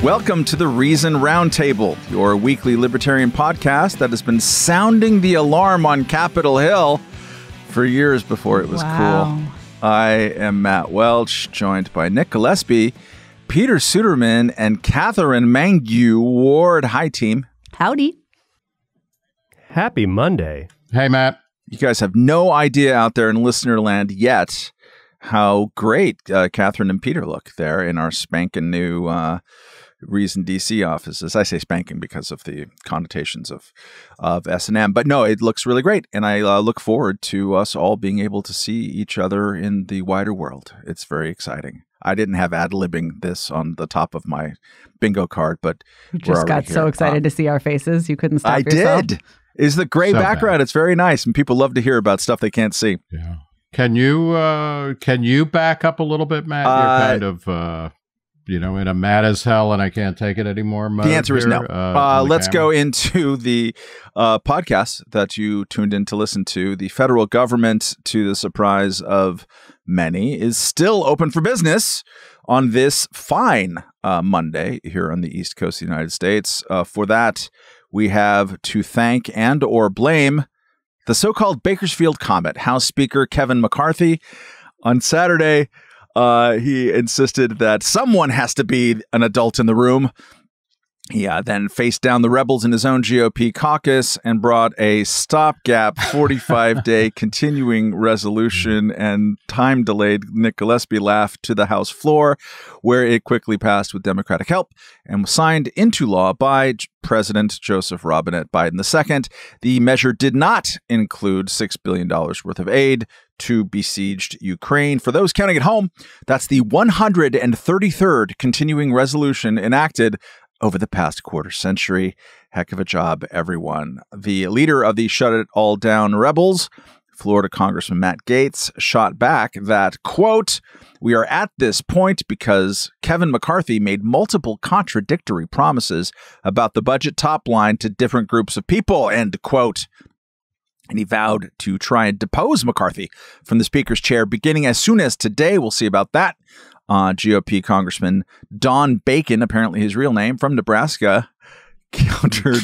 Welcome to the Reason Roundtable, your weekly libertarian podcast that has been sounding the alarm on Capitol Hill for years before it was cool. I am Matt Welch, joined by Nick Gillespie, Peter Suderman, and Katherine Mangu-Ward. Hi, team. Howdy. Happy Monday. Hey, Matt. You guys have no idea out there in listener land yet how great Katherine and Peter look there in our spanking new Reason DC offices. I say spanking because of the connotations of S&M, but no, it looks really great. And I look forward to us all being able to see each other in the wider world. It's very exciting. I didn't have ad-libbing this on the top of my bingo card, but you just got so excited to see our faces. You couldn't stop yourself. I did. It's the gray background. Bad. It's very nice. And people love to hear about stuff they can't see. Yeah. Can you back up a little bit, Matt? You're kind of, in a mad as hell and I can't take it anymore mode. The answer is no. Let's go into the podcast that you tuned in to listen to. The federal government, to the surprise of many, is still open for business on this fine Monday here on the East Coast of the United States. For that, we have to thank and or blame the so-called Bakersfield Comet. House Speaker Kevin McCarthy on Saturday, he insisted that someone has to be an adult in the room. He then faced down the rebels in his own GOP caucus and brought a stopgap 45-day continuing resolution and time-delayed Nick Gillespie laugh to the House floor, where it quickly passed with Democratic help and was signed into law by President Joseph Robinette Biden II. The measure did not include $6 billion worth of aid to besieged Ukraine. For those counting at home, that's the 133rd continuing resolution enacted over the past quarter century. Heck of a job, everyone. The leader of the Shut It All Down rebels, Florida Congressman Matt Gaetz, shot back that, quote, "We are at this point because Kevin McCarthy made multiple contradictory promises about the budget top line to different groups of people," end quote. And he vowed to try and depose McCarthy from the speaker's chair beginning as soon as today. We'll see about that. GOP Congressman Don Bacon, apparently his real name, from Nebraska, countered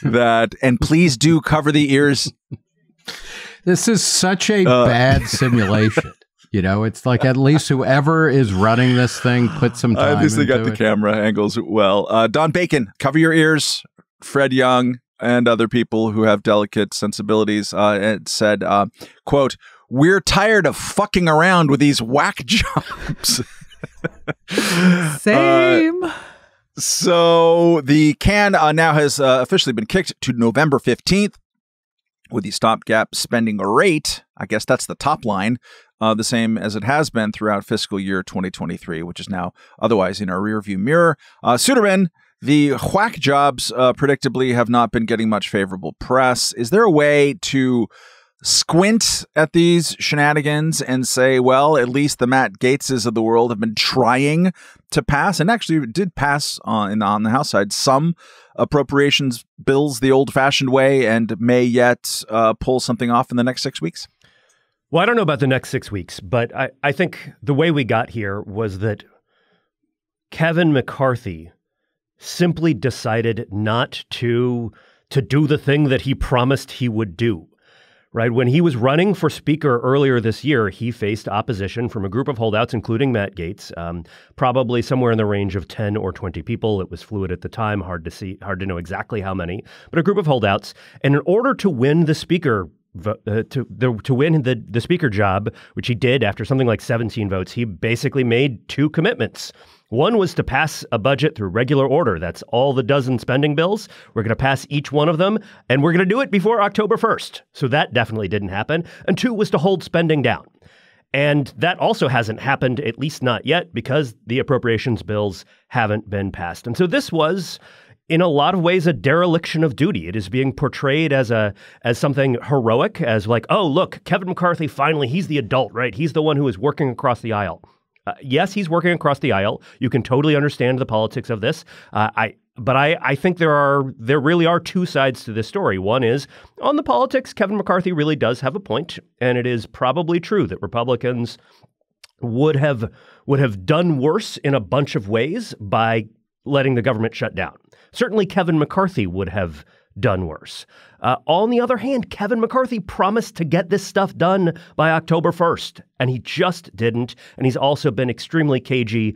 that. And please do cover the ears. This is such a bad simulation. It's like at least whoever is running this thing put some time into it. They got the camera angles well. Don Bacon, cover your ears. Fred Young and other people who have delicate sensibilities said, quote, "We're tired of fucking around with these whack jobs." Same. So the can now has officially been kicked to November 15th with the stopgap spending rate. I guess that's the top line, the same as it has been throughout fiscal year 2023, which is now otherwise in our rearview mirror. Suderman, the whack jobs predictably have not been getting much favorable press. Is there a way to squint at these shenanigans and say, well, at least the Matt Gaetzes of the world have been trying to pass, and actually did pass on the House side, some appropriations bills the old-fashioned way, and may yet pull something off in the next 6 weeks? Well, I don't know about the next 6 weeks, but I think the way we got here was that Kevin McCarthy simply decided not to do the thing that he promised he would do. Right? When he was running for speaker earlier this year, he faced opposition from a group of holdouts, including Matt Gaetz, probably somewhere in the range of 10 or 20 people. It was fluid at the time, hard to know exactly how many, but a group of holdouts. And in order to win the speaker, to win the speaker job, which he did after something like 17 votes, he basically made two commitments. One was to pass a budget through regular order. That's all the dozen spending bills. We're going to pass each one of them, and we're going to do it before October 1st. So that definitely didn't happen. And two was to hold spending down. And that also hasn't happened, at least not yet, because the appropriations bills haven't been passed. And so this was, in a lot of ways, a dereliction of duty. It is being portrayed as something heroic, as like, oh, look, Kevin McCarthy, finally, he's the adult, right? He's the one who is working across the aisle. Yes, he's working across the aisle. You can totally understand the politics of this. But I think there really are two sides to this story. One is, on the politics, Kevin McCarthy really does have a point, and it is probably true that Republicans would have done worse in a bunch of ways by letting the government shut down. Certainly Kevin McCarthy would have done worse. On the other hand, Kevin McCarthy promised to get this stuff done by October 1st, and he just didn't. And he's also been extremely cagey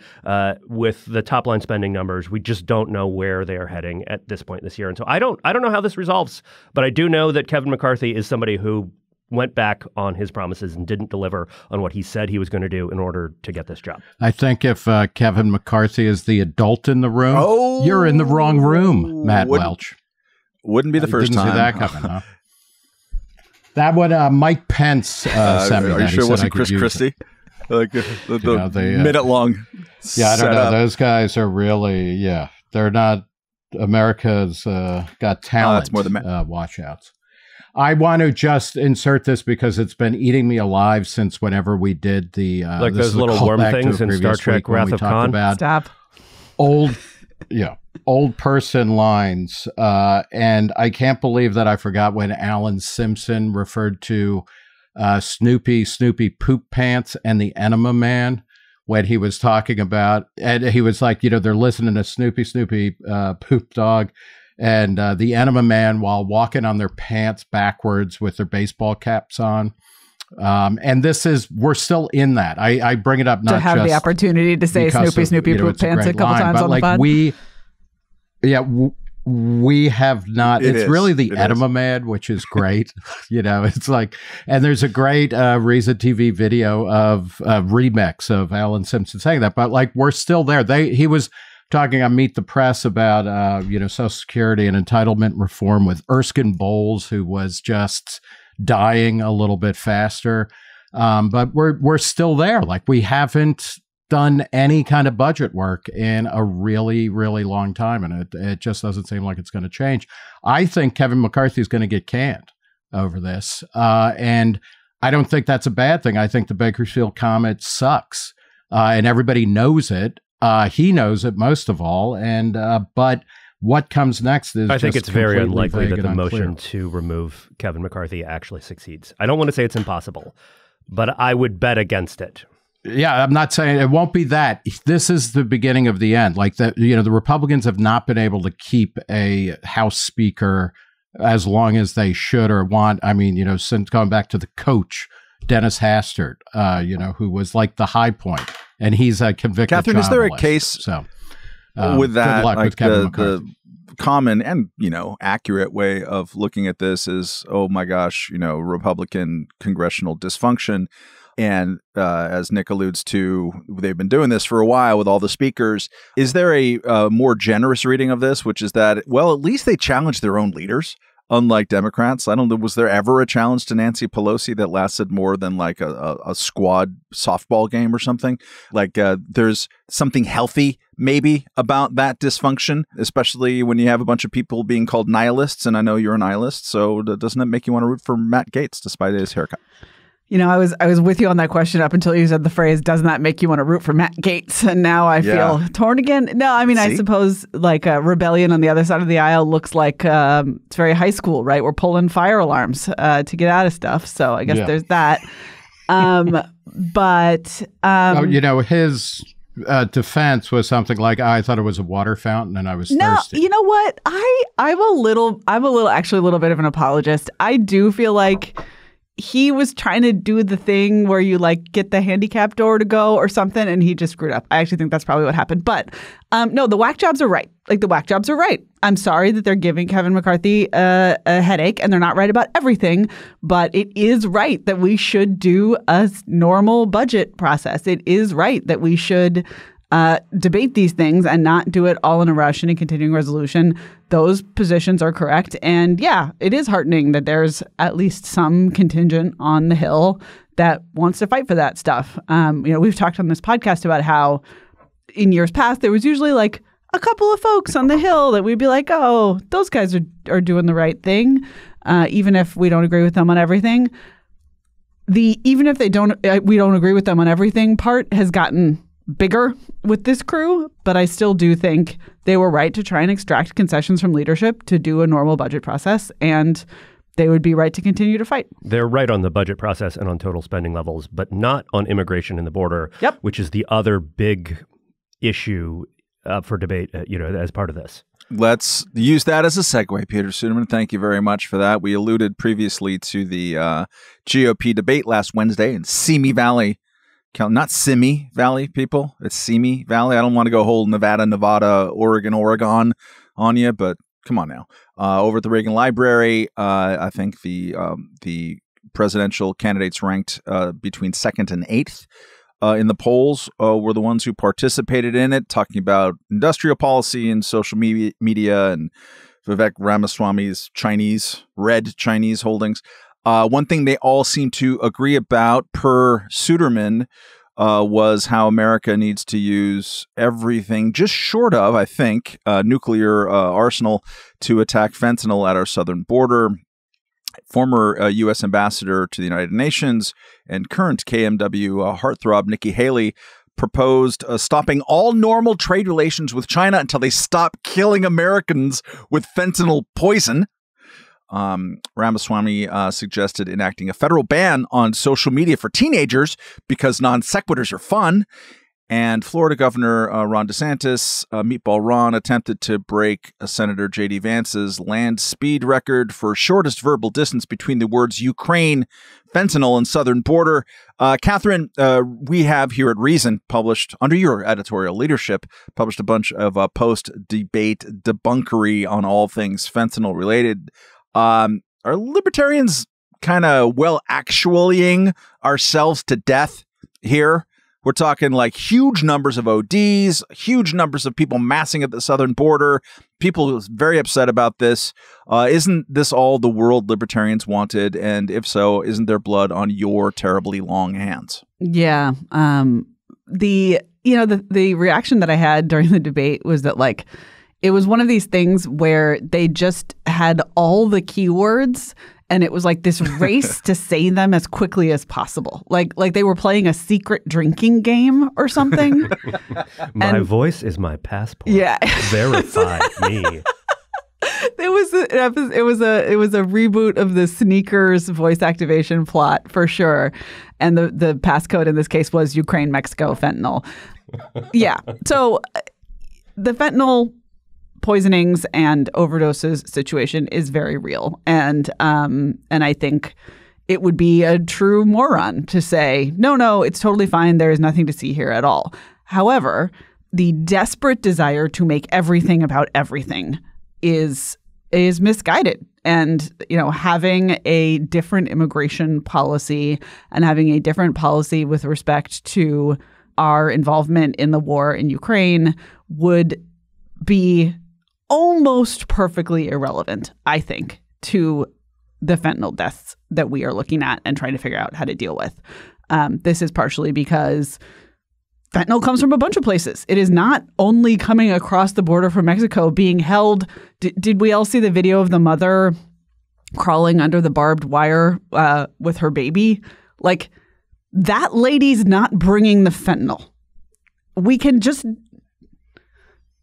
with the top line spending numbers. We just don't know where they are heading at this point this year. And so I don't know how this resolves, but I do know that Kevin McCarthy is somebody who went back on his promises and didn't deliver on what he said he was going to do in order to get this job. I think if Kevin McCarthy is the adult in the room, you're in the wrong room, Matt Welch. Wouldn't be the first time. Didn't see that coming, huh? That one, Mike Pence sent me. Are you sure it wasn't Chris Christie? Like the minute-long Yeah, I don't know. Those guys are really, they're not America's Got Talent. That's more than watch-outs. I want to just insert this because it's been eating me alive since whenever we did the like those little worm things in Star Trek Wrath of Khan. Stop. Old person lines. And I can't believe that I forgot when Alan Simpson referred to Snoopy Poop Pants and the Enema Man when he was talking about, and he was like, they're listening to Snoopy Poop Dog and the Enema Man while walking on their pants backwards with their baseball caps on. And we're still in that. I bring it up not to have just the opportunity to say Snoopy Poop Pants a couple times on the pod. We have not. It's really the Enema Man, which is great. It's like, and there's a great Reason TV video of a remix of Alan Simpson saying that. But like, we're still there. He was talking on Meet the Press about Social Security and entitlement reform with Erskine Bowles, who was just dying a little bit faster. But we're still there. Like, we haven't done any kind of budget work in a really, really long time. And it just doesn't seem like it's going to change. I think Kevin McCarthy is going to get canned over this. And I don't think that's a bad thing. I think the Bakersfield Comet sucks. And everybody knows it. He knows it most of all. And, but what comes next is I think it's very unlikely that the unclear. motion to remove Kevin McCarthy actually succeeds. I don't want to say it's impossible, but I would bet against it. Yeah, I'm not saying it won't be that. This is the beginning of the end. Like the Republicans have not been able to keep a House Speaker as long as they should or want. I mean, since going back to the coach, Dennis Hastert, who was like the high point, and he's a convicted. Catherine, is there a case so with that? Good luck like with Kevin McCarthy. The common and accurate way of looking at this is, oh my gosh, Republican congressional dysfunction. And as Nick alludes to, they've been doing this for a while with all the speakers. Is there a more generous reading of this, which is that, well, at least they challenge their own leaders, unlike Democrats? I don't know. Was there ever a challenge to Nancy Pelosi that lasted more than like a squad softball game or something? Like there's something healthy maybe about that dysfunction, especially when you have a bunch of people being called nihilists. And I know you're a nihilist. So doesn't it make you want to root for Matt Gaetz despite his haircut? I was with you on that question up until you said the phrase, doesn't that make you want to root for Matt Gaetz? And now I feel torn again. No, I mean, I suppose like a rebellion on the other side of the aisle looks like it's very high school, right? We're pulling fire alarms to get out of stuff. So I guess there's that. His defense was something like, I thought it was a water fountain and I was thirsty. No, you know what? I'm a little bit of an apologist. I do feel like he was trying to do the thing where you like get the handicap door to go or something, and he just screwed up. I actually think that's probably what happened. But no, the whack jobs are right. Like, the whack jobs are right. I'm sorry that they're giving Kevin McCarthy a headache, and they're not right about everything. But it is right that we should do a normal budget process. It is right that we should debate these things and not do it all in a rush in a continuing resolution. Those positions are correct. And yeah, it is heartening that there's at least some contingent on the Hill that wants to fight for that stuff. We've talked on this podcast about how in years past, there was usually like a couple of folks on the Hill that we'd be like, oh, those guys are doing the right thing, even if we don't agree with them on everything. Even if we don't agree with them on everything part has gotten bigger with this crew, but I still do think they were right to try and extract concessions from leadership to do a normal budget process, and they would be right to continue to fight. They're right on the budget process and on total spending levels, but not on immigration and the border, which is the other big issue up for debate, as part of this. Let's use that as a segue, Peter Suderman. Thank you very much for that. We alluded previously to the GOP debate last Wednesday in Simi Valley. Not Simi Valley, people. It's Simi Valley. I don't want to go whole Nevada, Oregon on you, but come on now. Over at the Reagan Library, I think the presidential candidates ranked between 2nd and 8th in the polls were the ones who participated in it, talking about industrial policy and social media and Vivek Ramaswamy's red Chinese holdings. One thing they all seem to agree about, per Suderman, was how America needs to use everything just short of, I think, nuclear arsenal to attack fentanyl at our southern border. Former U.S. ambassador to the United Nations and current KMW heartthrob Nikki Haley proposed stopping all normal trade relations with China until they stop killing Americans with fentanyl poison. Ramaswamy suggested enacting a federal ban on social media for teenagers because non sequiturs are fun. And Florida Governor Ron DeSantis, Meatball Ron, attempted to break Senator J.D. Vance's land speed record for shortest verbal distance between the words Ukraine, fentanyl, and southern border. Katherine, we have here at Reason, published under your editorial leadership, published a bunch of post-debate debunkery on all things fentanyl related. Are libertarians kind of actuallying ourselves to death here? We're talking like huge numbers of ODs, huge numbers of people massing at the southern border. People very upset about this. Isn't this all the world libertarians wanted? And if so, isn't there blood on your terribly long hands? Yeah. The reaction that I had during the debate was that it was one of these things where they just had all the keywords and it was like this race to say them as quickly as possible. Like they were playing a secret drinking game or something. My voice is my passport. Yeah. Verify me. It was a reboot of the Sneakers voice activation plot for sure. And the passcode in this case was Ukraine, Mexico, fentanyl. Yeah. So the fentanyl poisonings and overdoses situation is very real. And I think it would be a true moron to say, no, it's totally fine. There is nothing to see here at all. However, the desperate desire to make everything about everything is misguided. And, having a different immigration policy and having a different policy with respect to our involvement in the war in Ukraine would be almost perfectly irrelevant, I think, to the fentanyl deaths that we are looking at and trying to figure out how to deal with. This is partially because fentanyl comes from a bunch of places. It is not only coming across the border from Mexico, being held. Did we all see the video of the mother crawling under the barbed wire with her baby? Like, that lady's not bringing the fentanyl. We can just...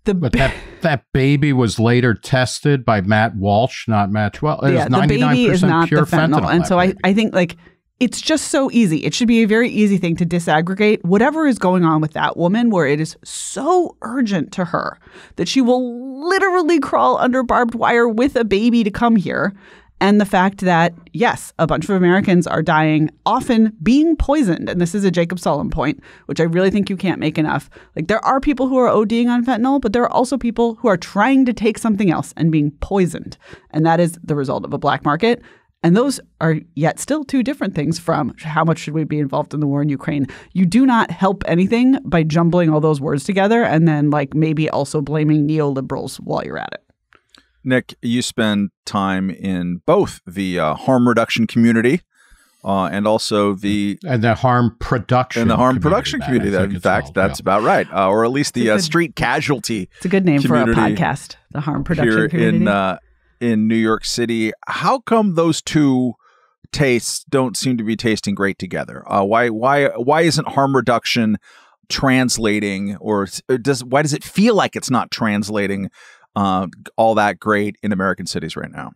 But that baby was later tested by Matt Welch, not Matt Welch. It was 99% pure fentanyl. And so I think it's just so easy. It should be a very easy thing to disaggregate whatever is going on with that woman, where it is so urgent to her that she will literally crawl under barbed wire with a baby to come here. And the fact that, yes, a bunch of Americans are dying, often being poisoned. And this is a Jacob Sullum point, which I really think you can't make enough. There are people who are ODing on fentanyl, but there are also people who are trying to take something else and being poisoned. And that is the result of a black market. And those are yet still two different things from how much should we be involved in the war in Ukraine. You do not help anything by jumbling all those words together and then maybe also blaming neoliberals while you're at it. Nick, you spend time in both the harm reduction community and also the harm production community. In fact, that's about right, or at least the street casualty. It's a good name for a podcast. The harm production community in New York City. How come those two tastes don't seem to be tasting great together? Why isn't harm reduction translating, or why does it feel like it's not translating all that great in American cities right now?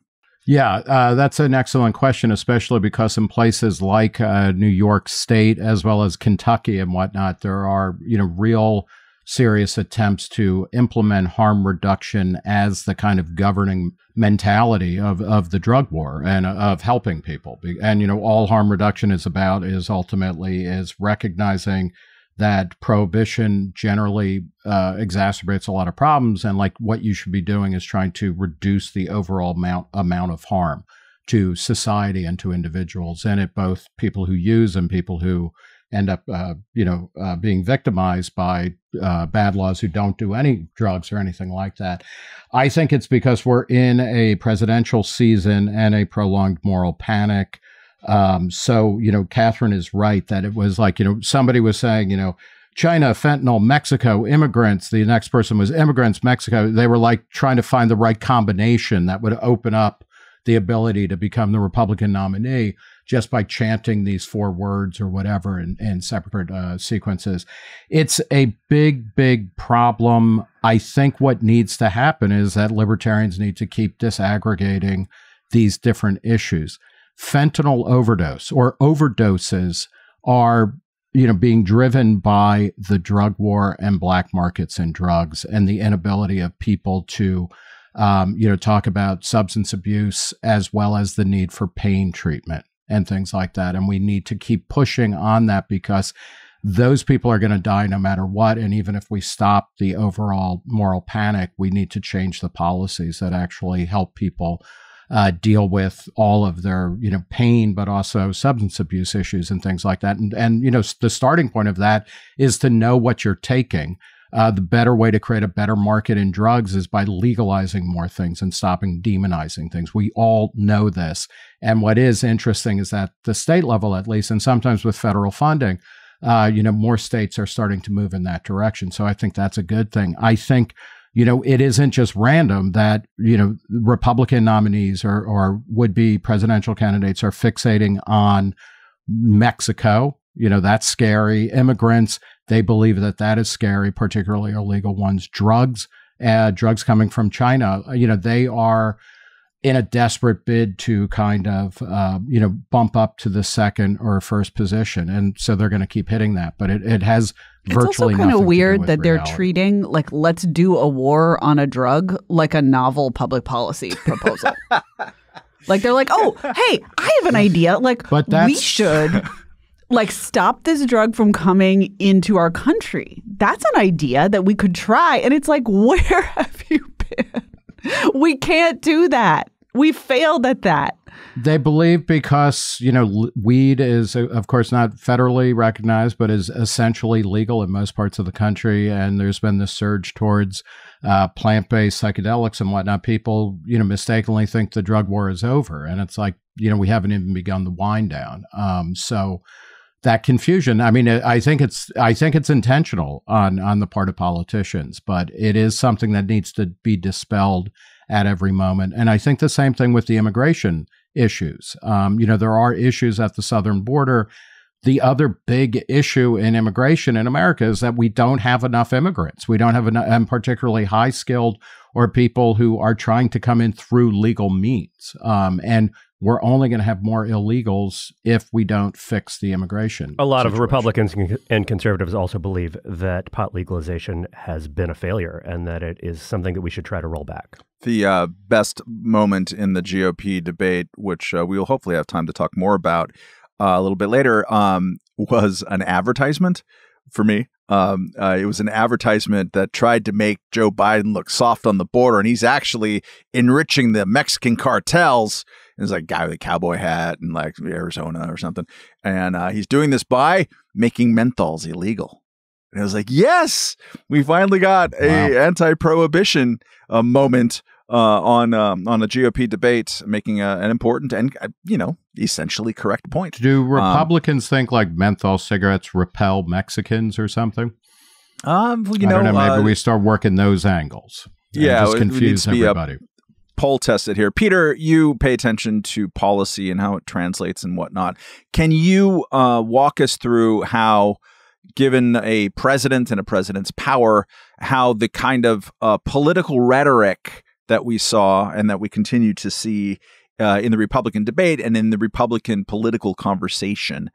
Yeah, that's an excellent question, especially because in places like New York State, as well as Kentucky and whatnot, there are, real serious attempts to implement harm reduction as the kind of governing mentality of the drug war and of helping people. And, you know, all harm reduction is about is ultimately is recognizing that prohibition generally exacerbates a lot of problems. And like what you should be doing is trying to reduce the overall amount of harm to society and to individuals, and it both people who use and people who end up, being victimized by bad laws who don't do any drugs or anything like that. I think it's because we're in a presidential season and a prolonged moral panic. So, you know, Katherine is right that it was like, you know, somebody was saying, you know, China, fentanyl, Mexico, immigrants. The next person was immigrants, Mexico. They were like trying to find the right combination that would open up the ability to become the Republican nominee just by chanting these 4 words or whatever in separate sequences. It's a big, big problem. I think what needs to happen is that libertarians need to keep disaggregating these different issues. Fentanyl overdose or overdoses are, you know, being driven by the drug war and black markets in drugs and the inability of people to talk about substance abuse as well as the need for pain treatment and things like that. And we need to keep pushing on that because those people are going to die no matter what. And even if we stop the overall moral panic, we need to change the policies that actually help people deal with all of their, you know, pain, but also substance abuse issues and things like that. And you know, the starting point of that is to know what you're taking. The better way to create a better market in drugs is by legalizing more things and stopping demonizing things. We all know this. And what is interesting is that the state level, at least, and sometimes with federal funding, more states are starting to move in that direction. So I think that's a good thing. I think, you know, it isn't just random that, you know, Republican nominees or would-be presidential candidates are fixating on Mexico. You know, that's scary. Immigrants, they believe that that is scary, particularly illegal ones. Drugs coming from China, you know, they are in a desperate bid to kind of, bump up to the second or first position. And so they're going to keep hitting that. But it has virtually nothing to do with reality. It's also kind of weird that they're treating, like, let's do a war on a drug like a novel public policy proposal. Like, they're like, oh, hey, I have an idea. Like, we should... like, stop this drug from coming into our country. That's an idea that we could try. And it's like, where have you been? We can't do that. We failed at that. They believe because, you know, weed is, of course, not federally recognized, but is essentially legal in most parts of the country. And there's been this surge towards plant-based psychedelics and whatnot. People, you know, mistakenly think the drug war is over. And it's like, you know, we haven't even begun the wind down. So that confusion, I mean, I think it's intentional on the part of politicians, but it is something that needs to be dispelled at every moment. And I think the same thing with the immigration issues. There are issues at the southern border. The other big issue in immigration in America is that we don't have enough immigrants. We don't have enough, and particularly high-skilled or people who are trying to come in through legal means. And we're only going to have more illegals if we don't fix the immigration A lot situation. of Republicans and conservatives also believe that pot legalization has been a failure and that it is something that we should try to roll back. The best moment in the GOP debate, which we will hopefully have time to talk more about a little bit later, was an advertisement for me. It was an advertisement that tried to make Joe Biden look soft on the border, and he's actually enriching the Mexican cartels. And it's like a guy with a cowboy hat in like Arizona or something. And he's doing this by making menthols illegal. And I was like, yes, we finally got a anti-prohibition moment on a GOP debate, making an important and, essentially correct point. Do Republicans think like menthol cigarettes repel Mexicans or something? I don't know. Maybe we start working those angles. Yeah, just confuse everybody. Poll tested here. Peter, you pay attention to policy and how it translates and whatnot. Can you walk us through how, given a president and a president's power, how the kind of political rhetoric that we saw and that we continue to see in the Republican debate and in the Republican political conversation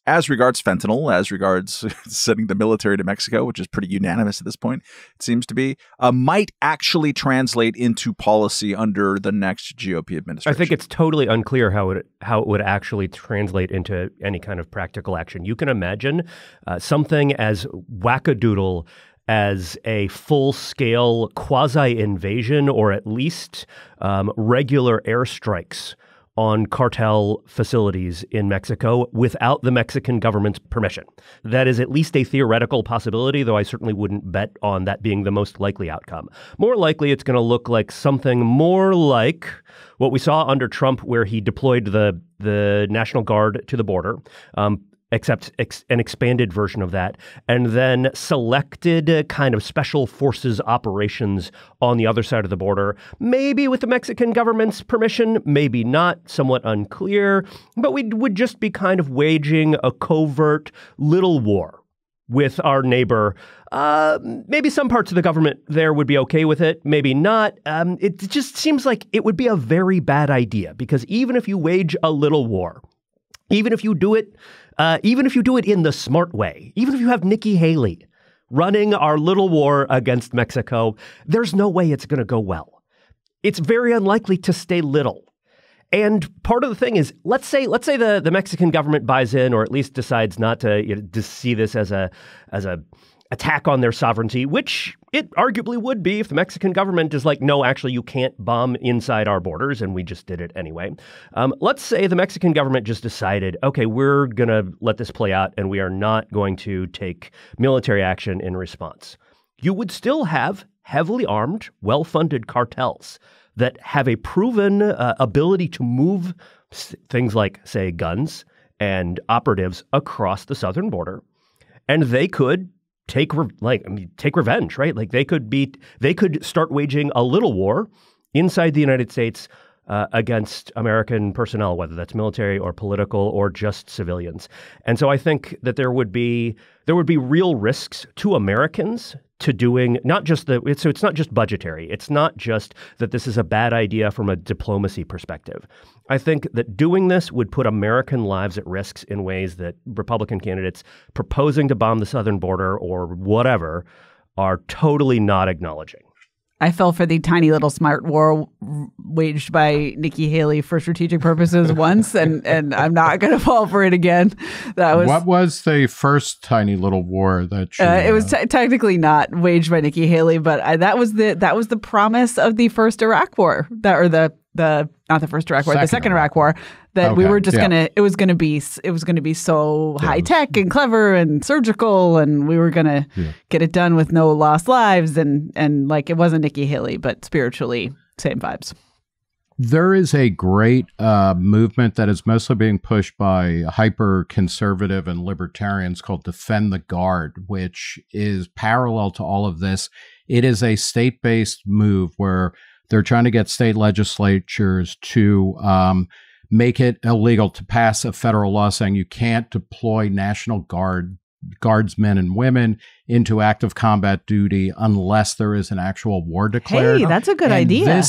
as regards fentanyl, as regards sending the military to Mexico, which is pretty unanimous at this point, it seems to be, might actually translate into policy under the next GOP administration? I think it's totally unclear how it would actually translate into any kind of practical action. You can imagine something as wackadoodle as a full-scale quasi-invasion or at least regular airstrikes on cartel facilities in Mexico without the Mexican government's permission. That is at least a theoretical possibility, though I certainly wouldn't bet on that being the most likely outcome. More likely, it's going to look like something more like what we saw under Trump, where he deployed the National Guard to the border, except an expanded version of that, and then selected kind of special forces operations on the other side of the border, maybe with the Mexican government's permission, maybe not, somewhat unclear, but we would just be kind of waging a covert little war with our neighbor. Maybe some parts of the government there would be okay with it, maybe not. It just seems like it would be a very bad idea, because even if you wage a little war, even if you do it in the smart way, even if you have Nikki Haley running our little war against Mexico, there's no way it's going to go well. It's very unlikely to stay little. And part of the thing is, let's say the Mexican government buys in, or at least decides not to, to see this as a attack on their sovereignty, which it arguably would be if the Mexican government is like, no, actually, you can't bomb inside our borders, and we just did it anyway. Let's say the Mexican government just decided, okay, we're going to let this play out, and we are not going to take military action in response. You would still have heavily armed, well-funded cartels that have a proven ability to move things like, say, guns and operatives across the southern border, and they could take revenge, right? Like they could start waging a little war inside the United States against American personnel, whether that's military or political or just civilians. And so I think that there would be real risks to Americans to doing it's not just budgetary. It's not just that this is a bad idea from a diplomacy perspective. I think that doing this would put American lives at risk in ways that Republican candidates proposing to bomb the southern border or whatever are totally not acknowledging. I fell for the tiny little smart war waged by Nikki Haley for strategic purposes once, and I'm not going to fall for it again. What was the first tiny little war that you, it was technically not waged by Nikki Haley, but that was the promise of the first Iraq War, not the first Iraq War, the second Iraq War. That we were just it was gonna be so high tech and clever and surgical, and we were gonna get it done with no lost lives, and like it wasn't Nikki Haley, but spiritually same vibes. There is a great movement that is mostly being pushed by hyper-conservative and libertarians called Defend the Guard, which is parallel to all of this. It is a state-based move where they're trying to get state legislatures to make it illegal to pass a federal law saying you can't deploy National Guardsmen and women into active combat duty unless there is an actual war declared. Hey, that's a good idea.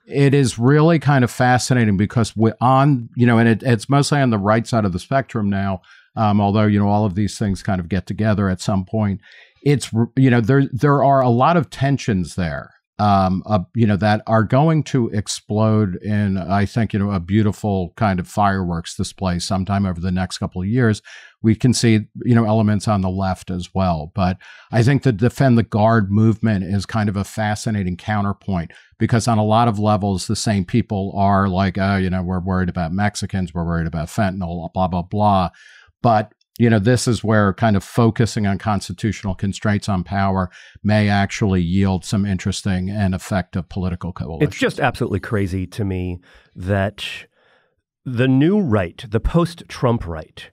It is really kind of fascinating because it's mostly on the right side of the spectrum now, although, all of these things kind of get together at some point. It's, there are a lot of tensions there. That are going to explode in, I think, a beautiful kind of fireworks display sometime over the next couple of years. We can see, elements on the left as well. But I think the Defend the Guard movement is kind of a fascinating counterpoint because on a lot of levels, the same people are like, we're worried about Mexicans, we're worried about fentanyl, blah, blah, blah. But this is where kind of focusing on constitutional constraints on power may actually yield some interesting and effective political coalitions. It's just absolutely crazy to me that the new right, the post-Trump right,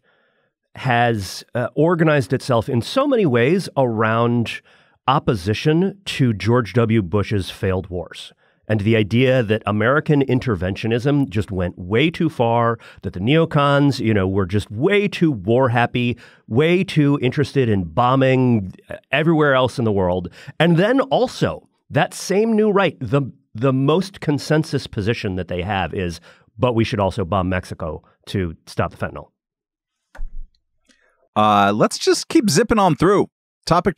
has organized itself in so many ways around opposition to George W. Bush's failed wars. And the idea that American interventionism just went way too far, that the neocons, were just way too war happy, way too interested in bombing everywhere else in the world. And then also that same new right, the most consensus position that they have is, but we should also bomb Mexico to stop the fentanyl. let's just keep zipping on through. Topic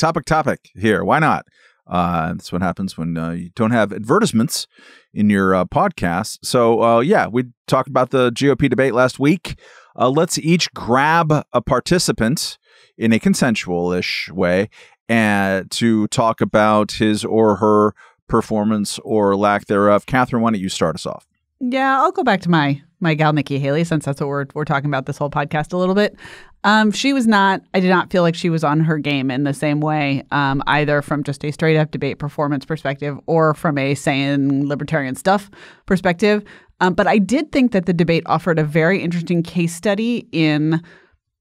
here. Why not? That's what happens when you don't have advertisements in your podcast. So, we talked about the GOP debate last week. Let's each grab a participant in a consensual-ish way and to talk about his or her performance or lack thereof. Katherine, why don't you start us off? Yeah, I'll go back to my gal Nikki Haley, since that's what we're talking about this whole podcast a little bit. I did not feel like she was on her game in the same way, either from just a straight up debate performance perspective or from a saying libertarian stuff perspective. But I did think that the debate offered a very interesting case study in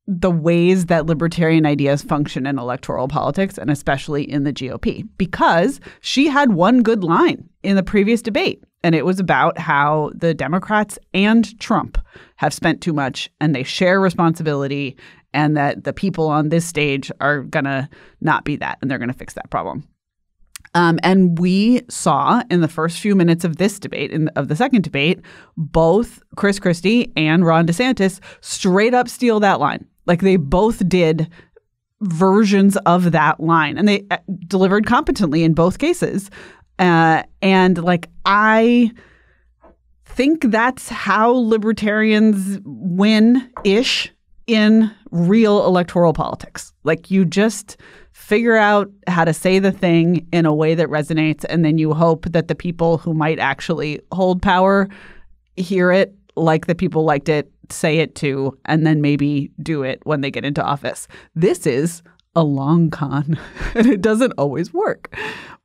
the ways that libertarian ideas function in electoral politics, and especially in the GOP, because she had one good line in the previous debate. And it was about how the Democrats and Trump have spent too much and they share responsibility, and that the people on this stage are going to not be that and they're going to fix that problem. And we saw in the first few minutes of this debate, of the second debate, both Chris Christie and Ron DeSantis straight up steal that line. Like, they both did versions of that line, and they delivered competently in both cases. And I think that's how libertarians win-ish in real electoral politics. Like, you just figure out how to say the thing in a way that resonates, and then you hope that the people who might actually hold power hear it like the people liked it, say it too, and then maybe do it when they get into office. This is a long con, and it doesn't always work.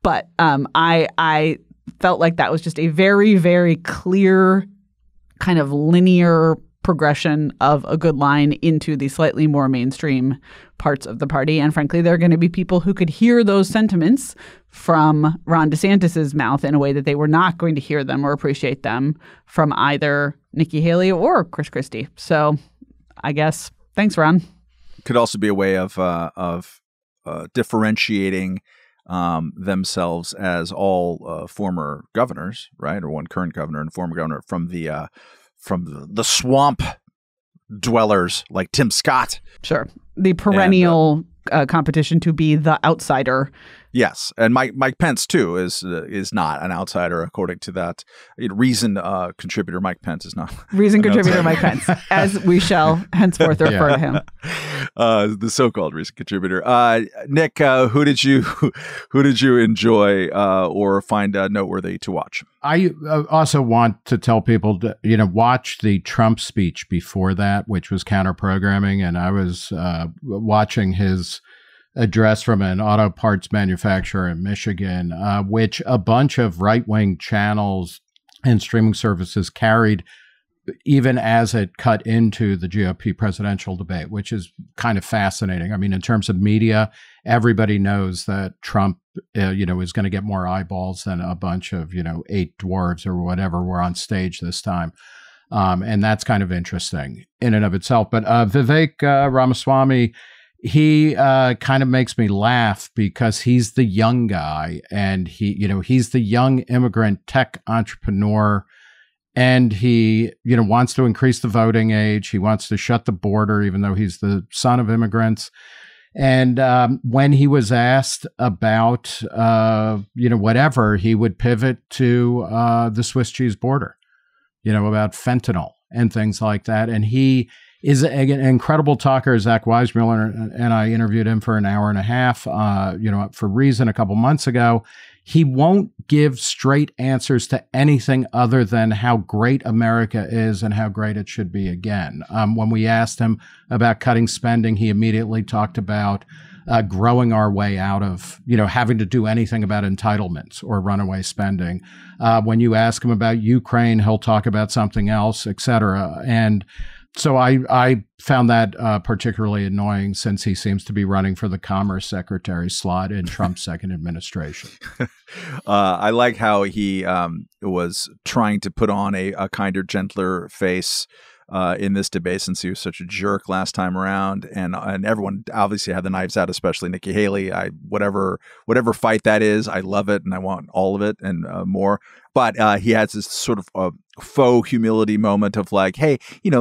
But I felt like that was just a very, very clear kind of linear progression of a good line into the slightly more mainstream parts of the party. And frankly, there are going to be people who could hear those sentiments from Ron DeSantis's mouth in a way that they were not going to hear them or appreciate them from either Nikki Haley or Chris Christie. So I guess thanks, Ron. Could also be a way of differentiating themselves as all former governors, right, or one current governor and former governor from the swamp dwellers like Tim Scott. Sure, the perennial competition to be the outsider. Yes, and Mike Pence too is not an outsider according to that Reason contributor. Mike Pence is not Reason contributor Mike Pence, as we shall henceforth refer to him. The so-called Reason contributor. Nick, who did you enjoy or find noteworthy to watch? I also want to tell people to watch the Trump speech before that, which was counter-programming, and I was watching his address from an auto parts manufacturer in Michigan, which a bunch of right-wing channels and streaming services carried even as it cut into the GOP presidential debate, which is kind of fascinating. I mean, in terms of media, everybody knows that Trump, is going to get more eyeballs than a bunch of, 8 dwarves or whatever were on stage this time. And that's kind of interesting in and of itself. But Vivek Ramaswamy, he kind of makes me laugh because he's the young guy, and he's the young immigrant tech entrepreneur, and he wants to increase the voting age. He wants to shut the border, even though he's the son of immigrants. And when he was asked about whatever, he would pivot to the Swiss cheese border, about fentanyl and things like that. And he is an incredible talker. Zach Weissmuller and I interviewed him for an hour and a half, for Reason a couple months ago. He won't give straight answers to anything other than how great America is and how great it should be again. When we asked him about cutting spending, he immediately talked about growing our way out of, having to do anything about entitlements or runaway spending. When you ask him about Ukraine, he'll talk about something else, et cetera. And so I found that particularly annoying, since he seems to be running for the Commerce Secretary slot in Trump's second administration. I like how he was trying to put on a kinder, gentler face in this debate, since he was such a jerk last time around, and everyone obviously had the knives out, especially Nikki Haley. Whatever fight that is, I love it, and I want all of it and more. But he has this sort of faux humility moment of like, hey,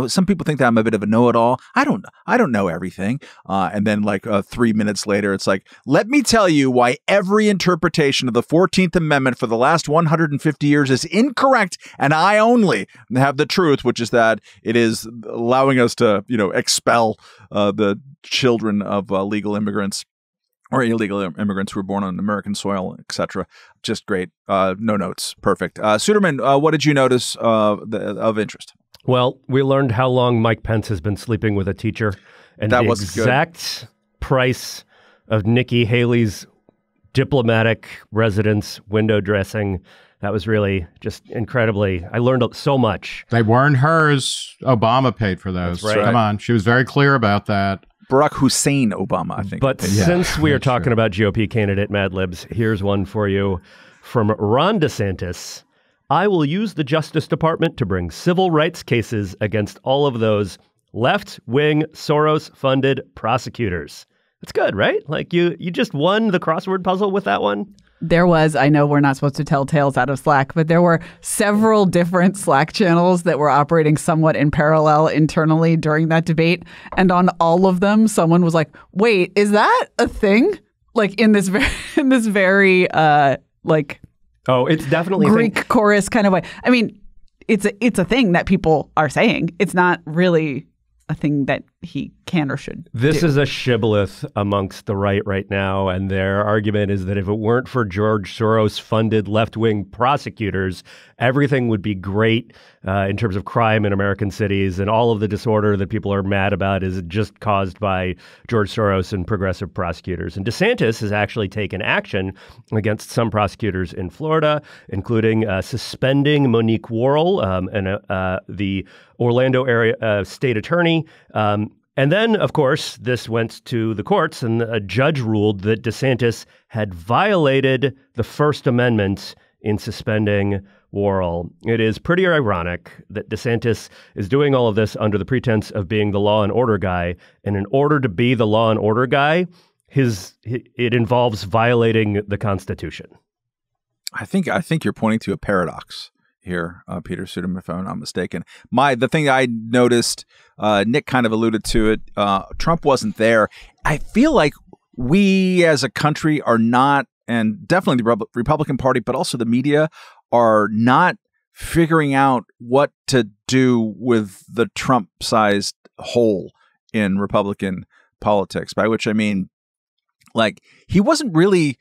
some people think that I'm a bit of a know-it-all. I don't know everything. And then like 3 minutes later, it's like, let me tell you why every interpretation of the 14th Amendment for the last 150 years is incorrect, and I only have the truth, which is that it is allowing us to, expel the children of legal immigrants or illegal immigrants who were born on American soil, etc. Just great. No notes. Perfect. Suderman, what did you notice of interest? Well, we learned how long Mike Pence has been sleeping with a teacher, and the exact price of Nikki Haley's diplomatic residence window dressing. That was really just incredibly. I learned so much. They weren't hers. Obama paid for those. That's right. Come on. She was very clear about that. Barack Hussein Obama, I think. But since we are talking about GOP candidate Mad Libs, here's one for you from Ron DeSantis. I will use the Justice Department to bring civil rights cases against all of those left-wing Soros-funded prosecutors. That's good, right? Like you just won the crossword puzzle with that one. There was, I know we're not supposed to tell tales out of Slack, but there were several different Slack channels that were operating somewhat in parallel internally during that debate. And on all of them, someone was like, wait, is that a thing? Like in this very like... Oh, it's definitely Greek chorus kind of way. I mean, it's a thing that people are saying. It's not really a thing that he can or should This do. is a shibboleth amongst the right now, and their argument is that if it weren't for George Soros-funded left-wing prosecutors, everything would be great in terms of crime in American cities, and all of the disorder that people are mad about is just caused by George Soros and progressive prosecutors. And DeSantis has actually taken action against some prosecutors in Florida, including suspending Monique Worrell, the Orlando area state attorney. And then, of course, this went to the courts, and a judge ruled that DeSantis had violated the First Amendment in suspending Worrell. It is pretty ironic that DeSantis is doing all of this under the pretense of being the law and order guy. And in order to be the law and order guy, it involves violating the Constitution. I think you're pointing to a paradox here, Peter Suderman, if I'm not mistaken. The thing I noticed, Nick kind of alluded to it, Trump wasn't there. I feel like we as a country are not, and definitely the Republican Party, but also the media, are not figuring out what to do with the Trump-sized hole in Republican politics, by which I mean, like, he wasn't really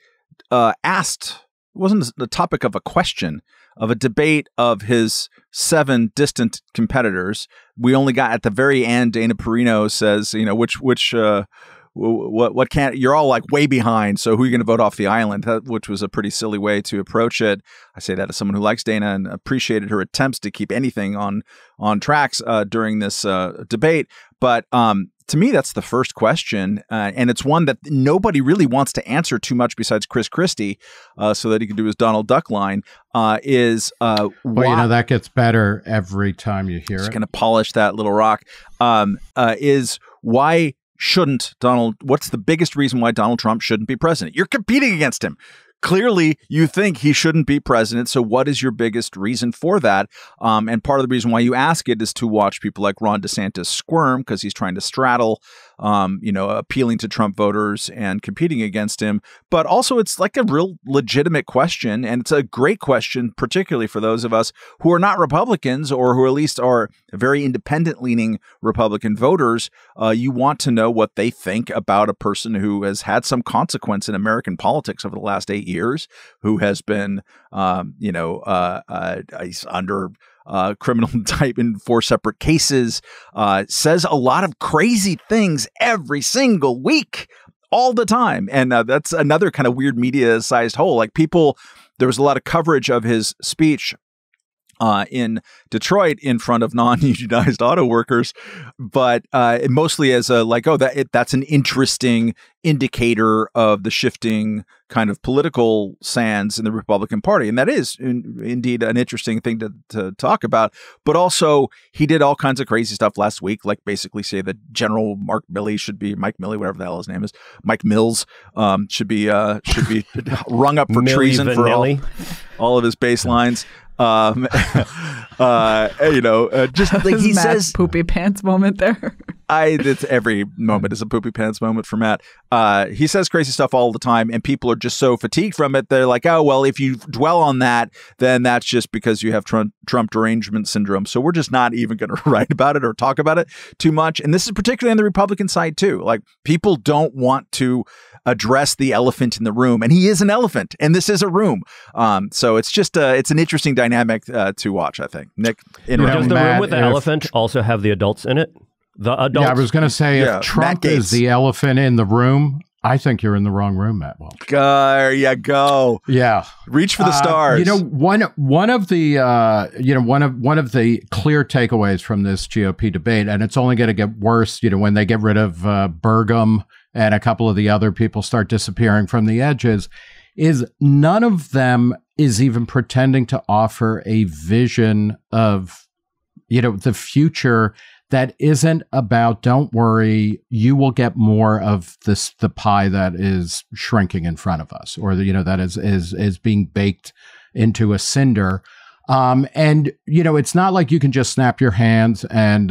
asked, it wasn't the topic of a question, of a debate of his 7 distant competitors. We only got at the very end, Dana Perino says, what can't, you're all like way behind, so who are you going to vote off the island? Which was a pretty silly way to approach it. I say that as someone who likes Dana and appreciated her attempts to keep anything on tracks during this debate. But to me, that's the first question, and it's one that nobody really wants to answer too much besides Chris Christie, so that he can do his Donald Duck line, why... Well, that gets better every time you hear it. Just going to polish that little rock. Is why shouldn't what's the biggest reason why Donald Trump shouldn't be president? You're competing against him. Clearly, you think he shouldn't be president. So what is your biggest reason for that? And part of the reason why you ask it is to watch people like Ron DeSantis squirm because he's trying to straddle, appealing to Trump voters and competing against him. But also, it's like a real legitimate question. And it's a great question, particularly for those of us who are not Republicans or who at least are very independent leaning Republican voters. You want to know what they think about a person who has had some consequence in American politics over the last 8 years, who has been, he's under criminal indictment in 4 separate cases, says a lot of crazy things every single week, all the time. And that's another kind of weird media-sized hole. Like there was a lot of coverage of his speech in Detroit in front of non-unionized auto workers, but mostly as that's an interesting indicator of the shifting kind of political sands in the Republican Party. And that is indeed an interesting thing to talk about. But also, he did all kinds of crazy stuff last week, like basically say that General Mike Milley, whatever the hell his name is, Mike Mills, should be rung up for treason for all of his baselines. Just like he says, poopy pants moment there. It's every moment is a poopy pants moment for Matt. He says crazy stuff all the time, and people are just so fatigued from it. They're like, oh, well, if you dwell on that, then that's just because you have Trump derangement syndrome. So we're just not even going to write about it or talk about it too much. And this is particularly on the Republican side, too. Like, people don't want to address the elephant in the room, and he is an elephant, and this is a room. So it's just it's an interesting dynamic to watch, I think. Nick, does the room with the elephant also have the adults in it? The adults. Yeah, I was going to say, if Trump is the elephant in the room, I think you're in the wrong room, Matt Welch. There you go. Yeah, reach for the stars. One of the clear takeaways from this GOP debate, and it's only going to get worse. When they get rid of Burgum and a couple of the other people start disappearing from the edges, is none of them is even pretending to offer a vision of the future that isn't about, don't worry, you will get more of the pie that is shrinking in front of us, or that is being baked into a cinder. And it's not like you can just snap your hands and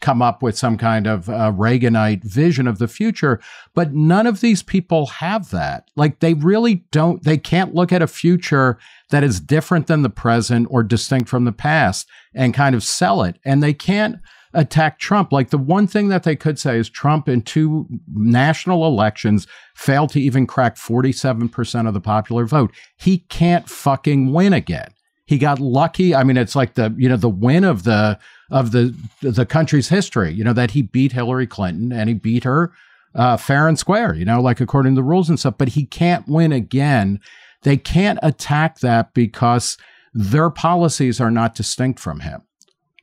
come up with some kind of Reaganite vision of the future. But none of these people have that. Like, they really don't. They can't look at a future that is different than the present or distinct from the past and kind of sell it. And they can't attack Trump. Like, the one thing that they could say is Trump in 2 national elections failed to even crack 47% of the popular vote. He can't fucking win again. He got lucky. I mean, it's like the win of the country's history, that he beat Hillary Clinton and he beat her fair and square, like according to the rules and stuff, but he can't win again. They can't attack that because their policies are not distinct from him.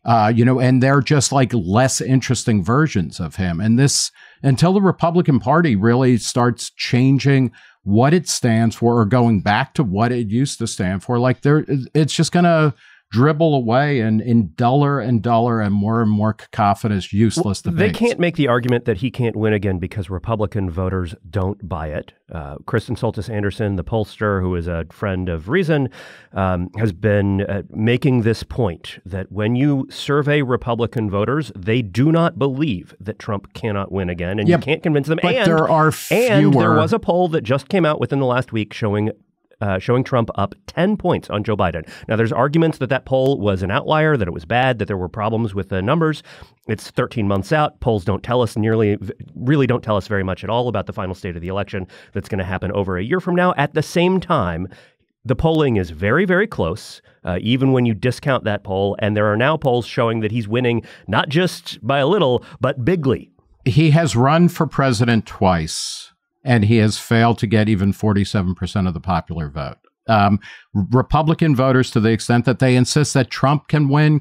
And they're just like less interesting versions of him. And this, until the Republican Party really starts changing what it stands for or going back to what it used to stand for, like, it's just going to dribble away in duller and more cacophonous, useless debates. They can't make the argument that he can't win again because Republican voters don't buy it. Kristen Soltis Anderson, the pollster, who is a friend of Reason, has been making this point that when you survey Republican voters, they do not believe that Trump cannot win again, and you can't convince them. But there are fewer. And there was a poll that just came out within the last week showing Trump up 10 points on Joe Biden. Now, there's arguments that poll was an outlier, that it was bad, that there were problems with the numbers. It's 13 months out. Polls don't tell us really don't tell us very much at all about the final state of the election that's going to happen over a year from now. At the same time, the polling is very, very close, even when you discount that poll. And there are now polls showing that he's winning not just by a little, but bigly. He has run for president twice, and he has failed to get even 47% of the popular vote. Republican voters, to the extent that they insist that Trump can win,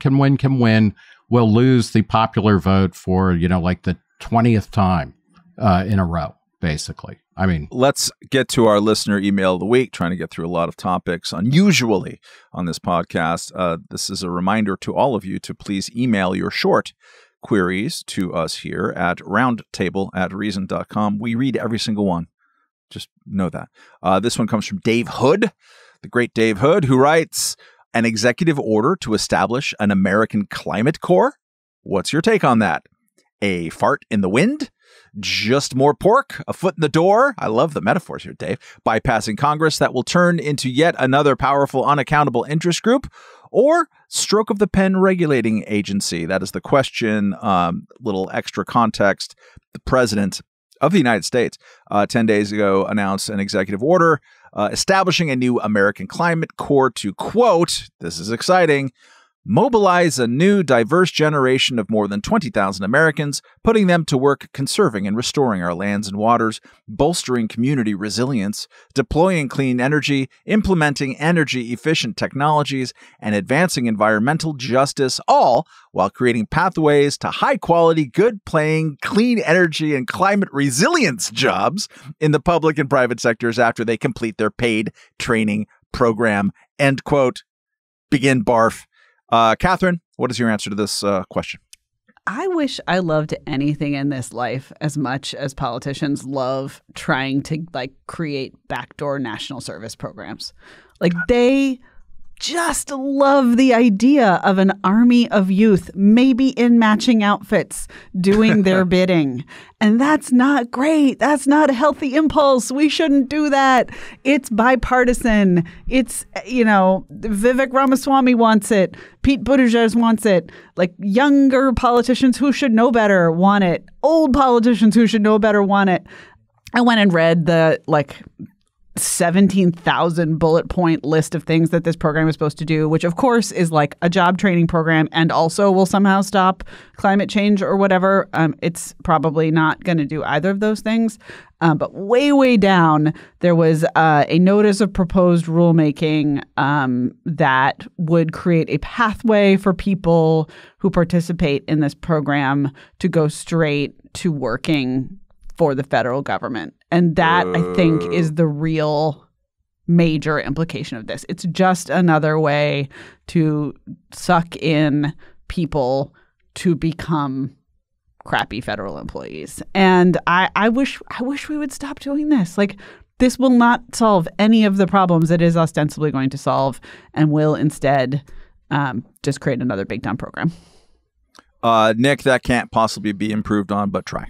will lose the popular vote for, like the 20th time in a row, basically. I mean, let's get to our listener email of the week, trying to get through a lot of topics unusually on this podcast. This is a reminder to all of you to please email your short queries to us here at roundtable@reason.com. We read every single one. Just know that. This one comes from Dave Hood, the great Dave Hood, who writes, an executive order to establish an American Climate Corps. What's your take on that? A fart in the wind? Just more pork? A foot in the door? I love the metaphors here, Dave. Bypassing Congress that will turn into yet another powerful, unaccountable interest group? Or stroke of the pen regulating agency? That is the question. Little extra context. The president of the United States 10 days ago announced an executive order establishing a new American Climate Corps to, quote, this is exciting, mobilize a new diverse generation of more than 20,000 Americans, putting them to work conserving and restoring our lands and waters, bolstering community resilience, deploying clean energy, implementing energy-efficient technologies, and advancing environmental justice, all while creating pathways to high-quality, good-paying, clean energy and climate resilience jobs in the public and private sectors after they complete their paid training program. End quote. Begin barf. Katherine, what is your answer to this question? I wish I loved anything in this life as much as politicians love trying to create backdoor national service programs. They just love the idea of an army of youth, maybe in matching outfits, doing their bidding. And that's not great. That's not a healthy impulse. We shouldn't do that. It's bipartisan. It's, Vivek Ramaswamy wants it. Pete Buttigieg wants it. Like, younger politicians who should know better want it. Old politicians who should know better want it. I went and read the 17,000 bullet point list of things that this program is supposed to do, which of course is like a job training program and also will somehow stop climate change or whatever. It's probably not going to do either of those things. But way, way down, there was a notice of proposed rulemaking that would create a pathway for people who participate in this program to go straight to working for the federal government. And that, I think, is the real major implication of this. It's just another way to suck in people to become crappy federal employees. And I wish we would stop doing this. Like, this will not solve any of the problems it is ostensibly going to solve, and will instead just create another big dumb program. Nick, that can't possibly be improved on, but try.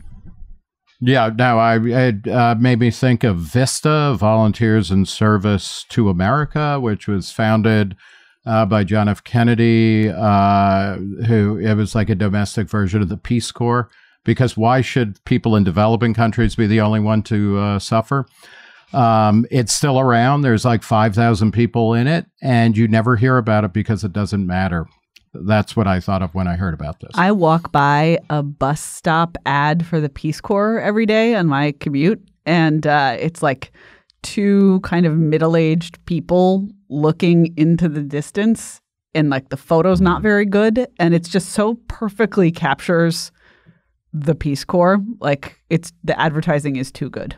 Yeah, no, it made me think of VISTA, Volunteers in Service to America, which was founded by John F. Kennedy, who it was like a domestic version of the Peace Corps, because why should people in developing countries be the only one to suffer? It's still around. There's like 5,000 people in it, and you never hear about it because it doesn't matter. That's what I thought of when I heard about this. I walk by a bus stop ad for the Peace Corps every day on my commute, and it's like two kind of middle-aged people looking into the distance, and like the photo's not very good, and it's just so perfectly captures the Peace Corps. Like, the advertising is too good.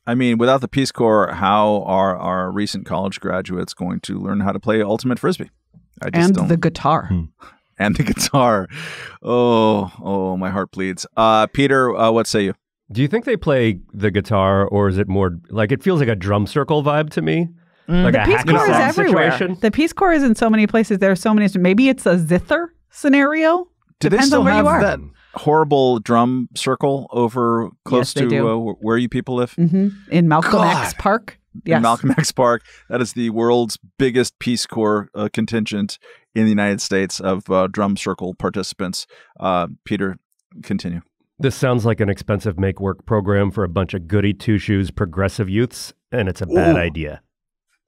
I mean, without the Peace Corps, how are our recent college graduates going to learn how to play ultimate frisbee? The guitar. And the guitar. Oh, my heart bleeds. Peter, what say you? Do you think they play the guitar, or is it more like, it feels like a drum circle vibe to me? Like the Peace Corps is everywhere. Situation? The Peace Corps is in so many places. There are so many. Maybe it's a zither scenario. Depends on where you are. That horrible drum circle over close to where you people live? Mm-hmm. In Malcolm X Park. Yes. In Malcolm X Park. That is the world's biggest Peace Corps contingent in the United States of drum circle participants. Peter, continue. This sounds like an expensive make-work program for a bunch of goody two-shoes progressive youths, and it's a bad idea.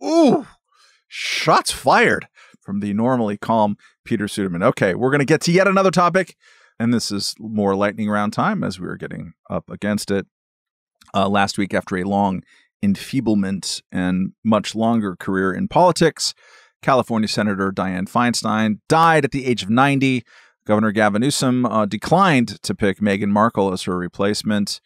Ooh, shots fired from the normally calm Peter Suderman. Okay, we're going to get to yet another topic, and this is more lightning round time as we were getting up against it. Last week, after a long enfeeblement and much longer career in politics, California Senator Dianne Feinstein died at the age of 90. Governor Gavin Newsom declined to pick Meghan Markle as her replacement,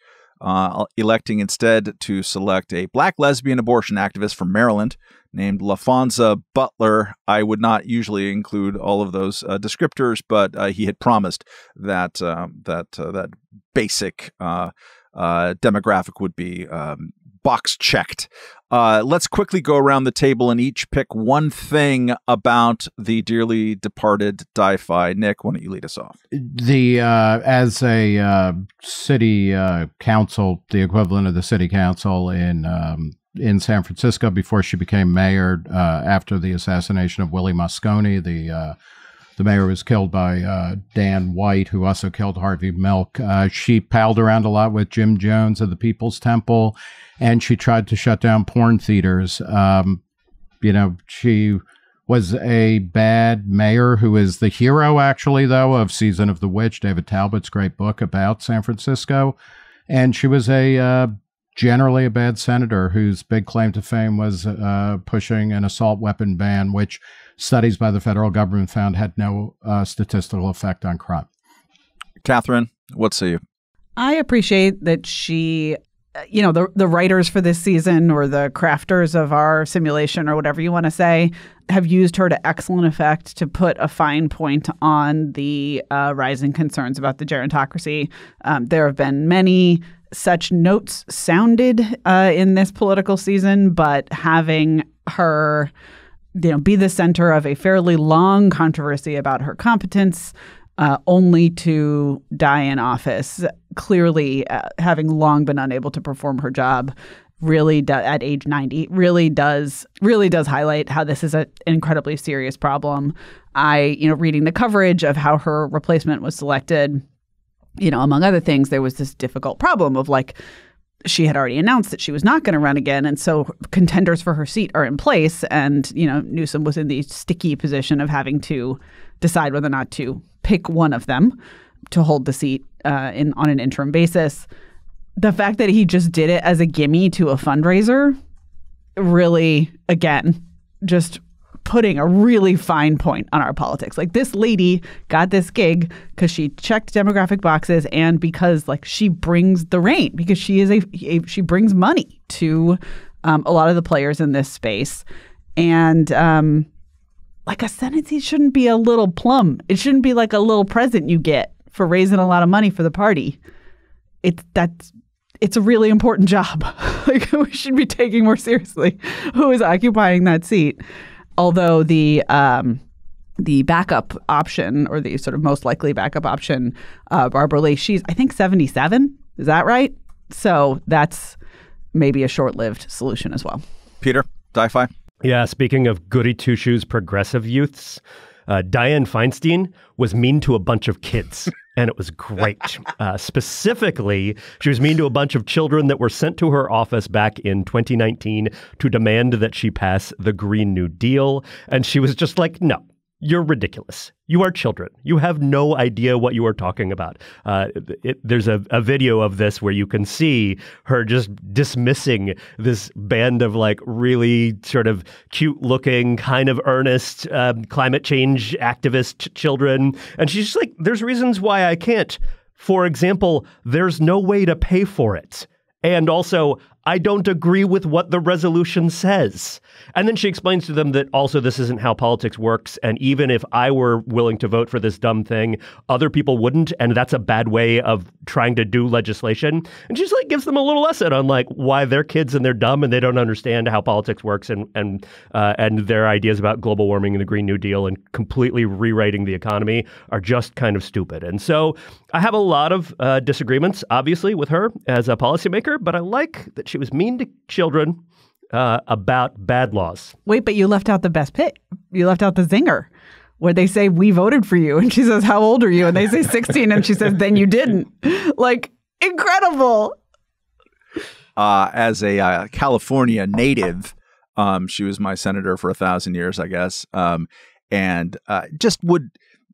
electing instead to select a black lesbian abortion activist from Maryland named LaFonza Butler. I would not usually include all of those descriptors, but he had promised that that basic demographic would be box checked. Let's quickly go around the table and each pick one thing about the dearly departed Di-Fi. Nick, why don't you lead us off? As a city council, the equivalent of the city council in San Francisco before she became mayor, after the assassination of Willie Moscone, the mayor was killed by Dan White, who also killed Harvey Milk. She palled around a lot with Jim Jones of the People's Temple, and she tried to shut down porn theaters. She was a bad mayor who is the hero, actually, though, of Season of the Witch, David Talbot's great book about San Francisco. And she was generally a bad senator whose big claim to fame was pushing an assault weapon ban, which studies by the federal government found had no statistical effect on crime. Katherine, what say you? I appreciate that she, the writers for this season, or the crafters of our simulation, or whatever you want to say, have used her to excellent effect to put a fine point on the rising concerns about the gerontocracy. There have been many such notes sounded in this political season, but having her be the center of a fairly long controversy about her competence, only to die in office, clearly having long been unable to perform her job, really at age 90, really does highlight how this is an incredibly serious problem. Reading the coverage of how her replacement was selected, among other things, there was this difficult problem of she had already announced that she was not going to run again. And so contenders for her seat are in place. And, Newsom was in the sticky position of having to decide whether or not to pick one of them to hold the seat on an interim basis. The fact that he just did it as a gimme to a fundraiser really, again, just putting a really fine point on our politics. This lady got this gig because she checked demographic boxes and because she brings the reign, because she is she brings money to a lot of the players in this space. And a Senate seat shouldn't be a little plum. It shouldn't be like a little present you get for raising a lot of money for the party. It's a really important job. We should be taking more seriously who is occupying that seat. Although the backup option, or the sort of most likely backup option, Barbara Lee, she's, I think, 77. Is that right? So that's maybe a short-lived solution as well. Peter, Di-Fi? Yeah, speaking of goody-two-shoes progressive youths, Dianne Feinstein was mean to a bunch of kids, and it was great. Specifically, she was mean to a bunch of children that were sent to her office back in 2019 to demand that she pass the Green New Deal. And she was just like, no, you're ridiculous. You are children. You have no idea what you are talking about. There's a video of this where you can see her just dismissing this band of really sort of cute looking, kind of earnest climate change activist children. And she's just like, there's reasons why I can't. For example, there's no way to pay for it. And also, I don't agree with what the resolution says. And then she explains to them that also this isn't how politics works. And even if I were willing to vote for this dumb thing, other people wouldn't. And that's a bad way of trying to do legislation. And she just gives them a little lesson on why they're kids and they're dumb and they don't understand how politics works and their ideas about global warming and the Green New Deal and completely rewriting the economy are just kind of stupid. And so I have a lot of disagreements, obviously, with her as a policymaker, but I like that she was mean to children about bad laws. Wait, but you left out the best bit. You left out the zinger where they say, we voted for you. And she says, how old are you? And they say 16. And she says, then you didn't. Incredible. As a California native, she was my senator for 1,000 years, I guess.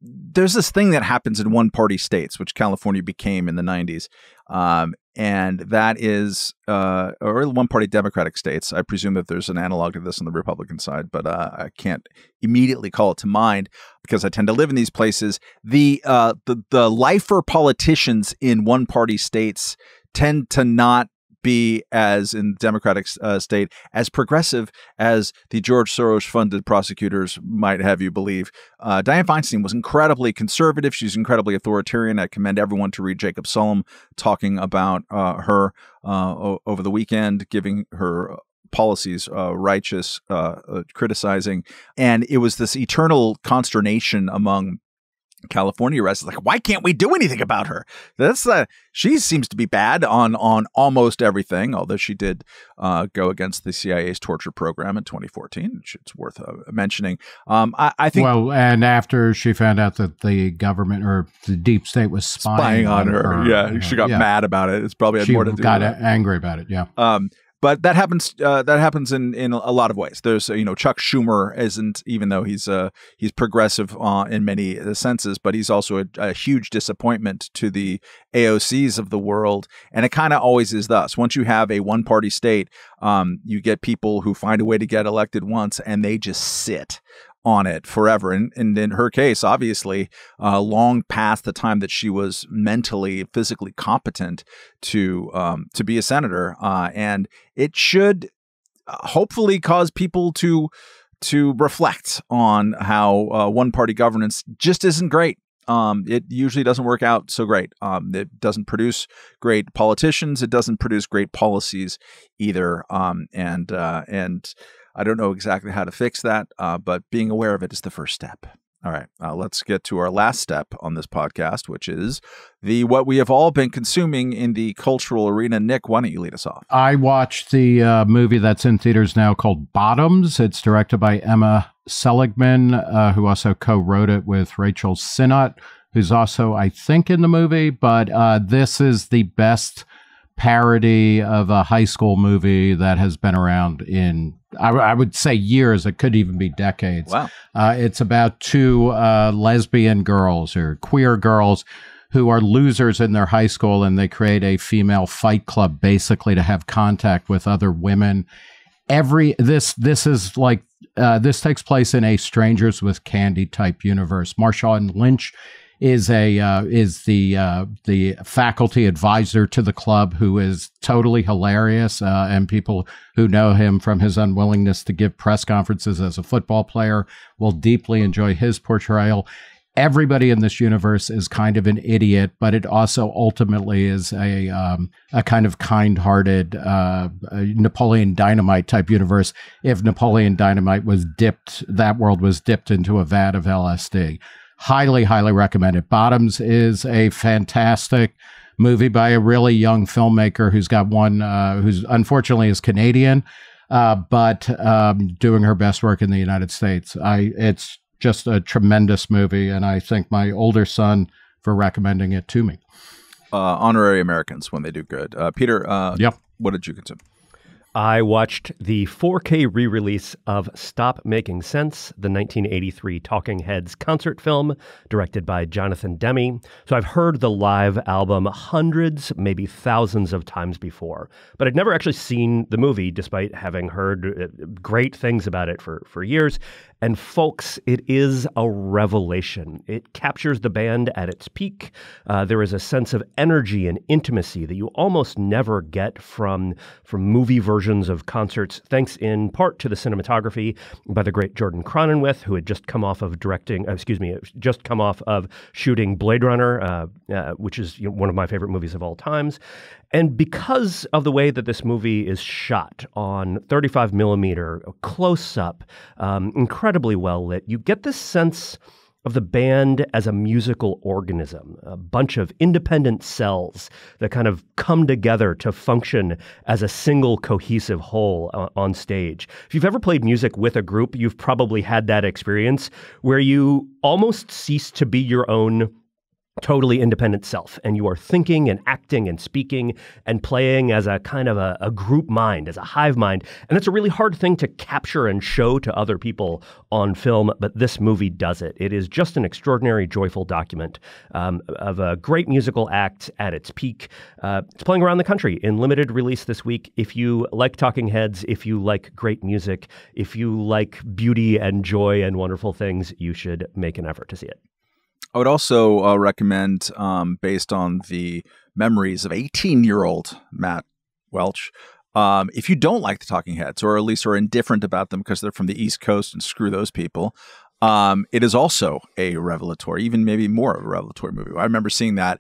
There's this thing that happens in one-party states, which California became in the 90s. And that is, or one-party Democratic states. I presume that there's an analog to this on the Republican side, but I can't immediately call it to mind because I tend to live in these places. The lifer politicians in one-party states tend to not be, as in Democratic state, as progressive as the George Soros-funded prosecutors might have you believe. Dianne Feinstein was incredibly conservative. She's incredibly authoritarian. I commend everyone to read Jacob Sullum talking about her over the weekend, giving her policies righteous, criticizing. And it was this eternal consternation among California residents, why can't we do anything about her? She seems to be bad on almost everything, although she did go against the CIA's torture program in 2014, which it's worth mentioning. I think. Well, and after she found out that the government or the deep state was spying on her, yeah, she got mad about it. It's probably had more to do with it. She got angry about it. Yeah. But that happens. That happens in a lot of ways. There's Chuck Schumer isn't, even though he's progressive in many senses, but he's also a huge disappointment to the AOCs of the world. And it kind of always is thus. Once you have a one-party state, you get people who find a way to get elected once, and they just sit on it forever. And in her case, obviously, long past the time that she was mentally, physically competent to be a senator. And it should hopefully cause people to reflect on how one-party governance just isn't great. It usually doesn't work out so great. It doesn't produce great politicians. It doesn't produce great policies either. I don't know exactly how to fix that, but being aware of it is the first step. All right, let's get to our last step on this podcast, which is what we have all been consuming in the cultural arena. Nick, why don't you lead us off? I watched the movie that's in theaters now called Bottoms. It's directed by Emma Seligman, who also co-wrote it with Rachel Sinnott, who's also, I think, in the movie. But this is the best parody of a high school movie that has been around in, I would say, years. It could even be decades. Wow. It's about two lesbian girls or queer girls who are losers in their high school, and they create a female fight club basically to have contact with other women. This takes place in a Strangers with Candy type universe. Marshawn Lynch is the faculty advisor to the club, who is totally hilarious, and people who know him from his unwillingness to give press conferences as a football player will deeply enjoy his portrayal. Everybody in this universe is kind of an idiot, but it also ultimately is a kind of kind-hearted Napoleon Dynamite type universe. If Napoleon Dynamite that world was dipped into a vat of LSD. Highly, highly recommend it. Bottoms is a fantastic movie by a really young filmmaker who's got who's unfortunately is Canadian, but doing her best work in the United States. It's just a tremendous movie, and I thank my older son for recommending it to me. Honorary Americans when they do good. Peter, yep. What did you consume? I watched the 4K re-release of Stop Making Sense, the 1983 Talking Heads concert film directed by Jonathan Demme. So I've heard the live album hundreds, maybe thousands of times before, but I'd never actually seen the movie despite having heard great things about it for years. And folks, it is a revelation. It captures the band at its peak. There is a sense of energy and intimacy that you almost never get from movie versions of concerts, thanks in part to the cinematography by the great Jordan Cronenweth, who had just come off of shooting Blade Runner, which is one of my favorite movies of all times. And because of the way that this movie is shot on 35 millimeter, close up, incredibly well lit, you get this sense of the band as a musical organism, a bunch of independent cells that kind of come together to function as a single cohesive whole on stage. If you've ever played music with a group, you've probably had that experience where you almost cease to be your own totally independent self, and you are thinking and acting and speaking and playing as a kind of a group mind, as a hive mind. And it's a really hard thing to capture and show to other people on film, but this movie does it. It is just an extraordinary, joyful document of a great musical act at its peak. It's playing around the country in limited release this week. If you like Talking Heads, if you like great music, if you like beauty and joy and wonderful things, you should make an effort to see it. I would also recommend, based on the memories of 18-year-old Matt Welch, if you don't like the Talking Heads, or at least are indifferent about them because they're from the East Coast and screw those people, it is also a revelatory, even maybe more of a revelatory movie. I remember seeing that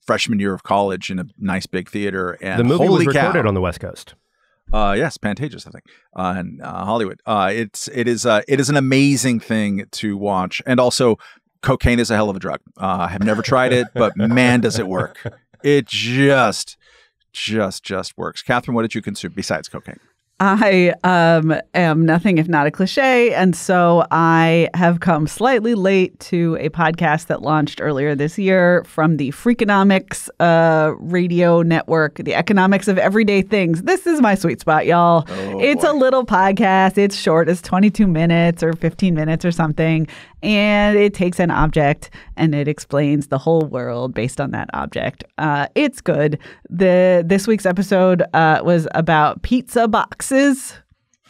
freshman year of college in a nice big theater. And the movie was recorded cow, on the West Coast. Yes, Pantages, I think, in Hollywood. It is an amazing thing to watch, and also cocaine is a hell of a drug. I have never tried it, but man, does it work. It just works. Katherine, what did you consume besides cocaine? I am nothing if not a cliche, and so I have come slightly late to a podcast that launched earlier this year from the Freakonomics radio network, the economics of everyday things. This is my sweet spot, y'all. It's a little podcast. It's short. It's 22 minutes or 15 minutes or something, and it takes an object and it explains the whole world based on that object. It's good. This week's episode was about pizza boxes.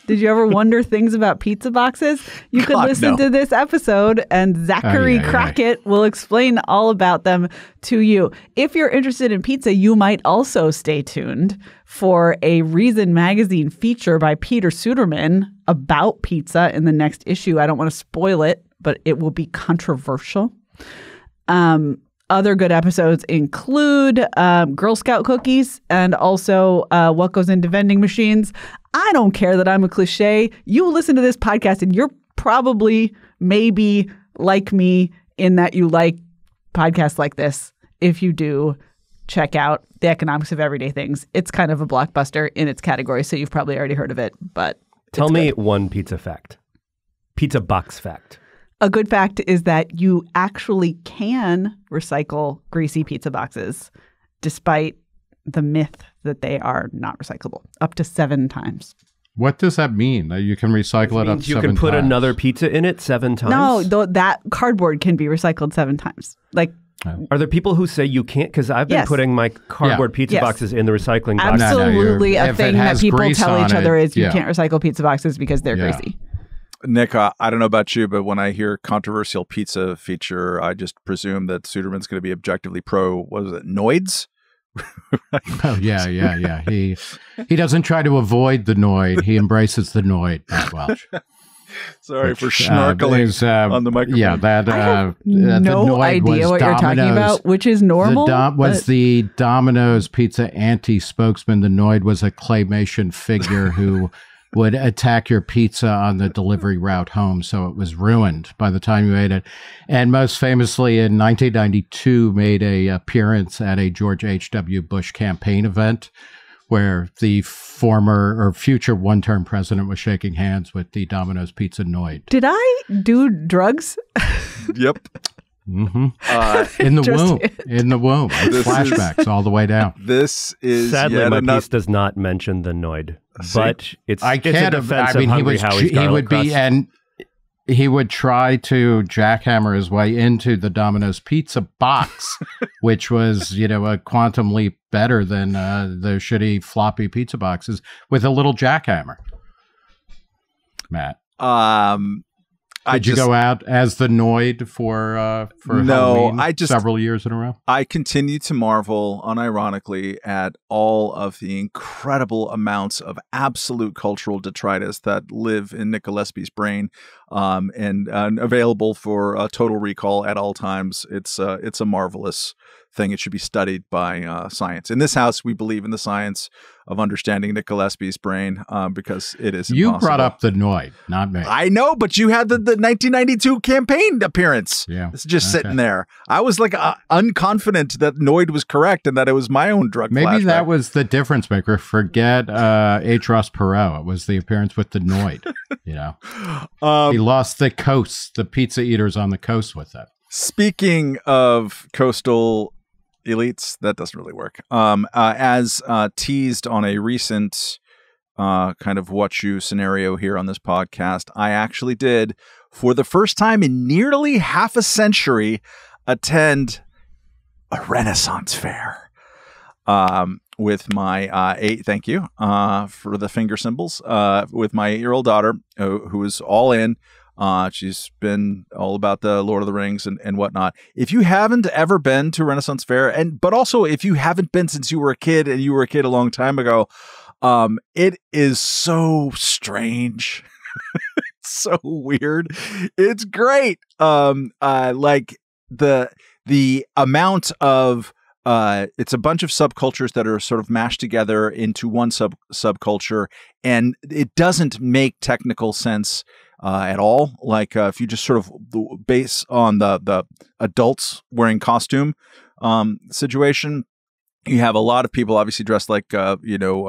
Did you ever wonder things about pizza boxes? You could listen to this episode, and Zachary Crockett will explain all about them to you. If you're interested in pizza, you might also stay tuned for a Reason magazine feature by Peter Suderman about pizza in the next issue. I don't want to spoil it, but it will be controversial. Other good episodes include Girl Scout cookies and also what goes into vending machines. I don't care that I'm a cliche. You listen to this podcast and you're probably maybe like me in that you like podcasts like this. If you do, check out The Economics of Everyday Things. It's kind of a blockbuster in its category, so you've probably already heard of it. But tell me one pizza fact. Pizza box fact. A good fact is that you actually can recycle greasy pizza boxes, despite the myth that they are not recyclable, up to 7 times. What does that mean? You can recycle it up to 7 times? You can put another pizza in it 7 times? No, that cardboard can be recycled 7 times. Like, are there people who say you can't? Because I've been putting my cardboard pizza boxes in the recycling box. Absolutely, a thing that people tell each other is you can't recycle pizza boxes because they're greasy. Nick, I don't know about you, but when I hear controversial pizza feature, I just presume that Suderman's going to be objectively pro, what was it, Noids? Oh, yeah. He doesn't try to avoid the Noid. He embraces the Noid, Matt Welch. Sorry for schnorkeling on the microphone. Yeah, I have no idea what you're talking about, which is normal. Was the Domino's pizza anti-spokesman. The Noid was a claymation figure who would attack your pizza on the delivery route home, so it was ruined by the time you ate it. And most famously, in 1992, made an appearance at a George H.W. Bush campaign event where the former or future one-term president was shaking hands with the Domino's Pizza Noid. Did I do drugs? Yep. Mm-hmm. In the womb. Flashbacks all the way down. This is sadly my piece does not mention the Noid, but it's a defense of Hungry Howie's garlic crust. And he would try to jackhammer his way into the Domino's pizza box, which was, a quantum leap better than the shitty floppy pizza boxes with a little jackhammer. Matt. Did you go out as the Noid for Halloween several years in a row? I continue to marvel unironically at all of the incredible amounts of absolute cultural detritus that live in Nick Gillespie's brain and available for total recall at all times. It's a marvelous thing. It should be studied by science. In this house, we believe in the science of understanding Nick Gillespie's brain because it is You impossible. brought up the Noid, not me. I know, but you had the 1992 campaign appearance. Yeah. It's just sitting there. I was like unconfident that Noid was correct and that it was my own drug Maybe flashback. That was the difference maker. Forget H. Ross Perot. It was the appearance with the Noid. He lost the coast, the pizza eaters on the coast with that. Speaking of coastal elites, that doesn't really work. As teased on a recent kind of what you scenario here on this podcast, I actually did, for the first time in nearly half a century, attend a Renaissance fair with my thank you for the finger symbols, with my 8-year-old daughter who is all in. She's been all about the Lord of the Rings and whatnot. If you haven't ever been to a Renaissance fair, but also if you haven't been since you were a kid and you were a kid a long time ago, it is so strange. It's so weird. It's great. Like the amount of it's a bunch of subcultures that are sort of mashed together into one subculture, and it doesn't make technical sense at all. Like if you just sort of base on the adults wearing costume situation, you have a lot of people obviously dressed like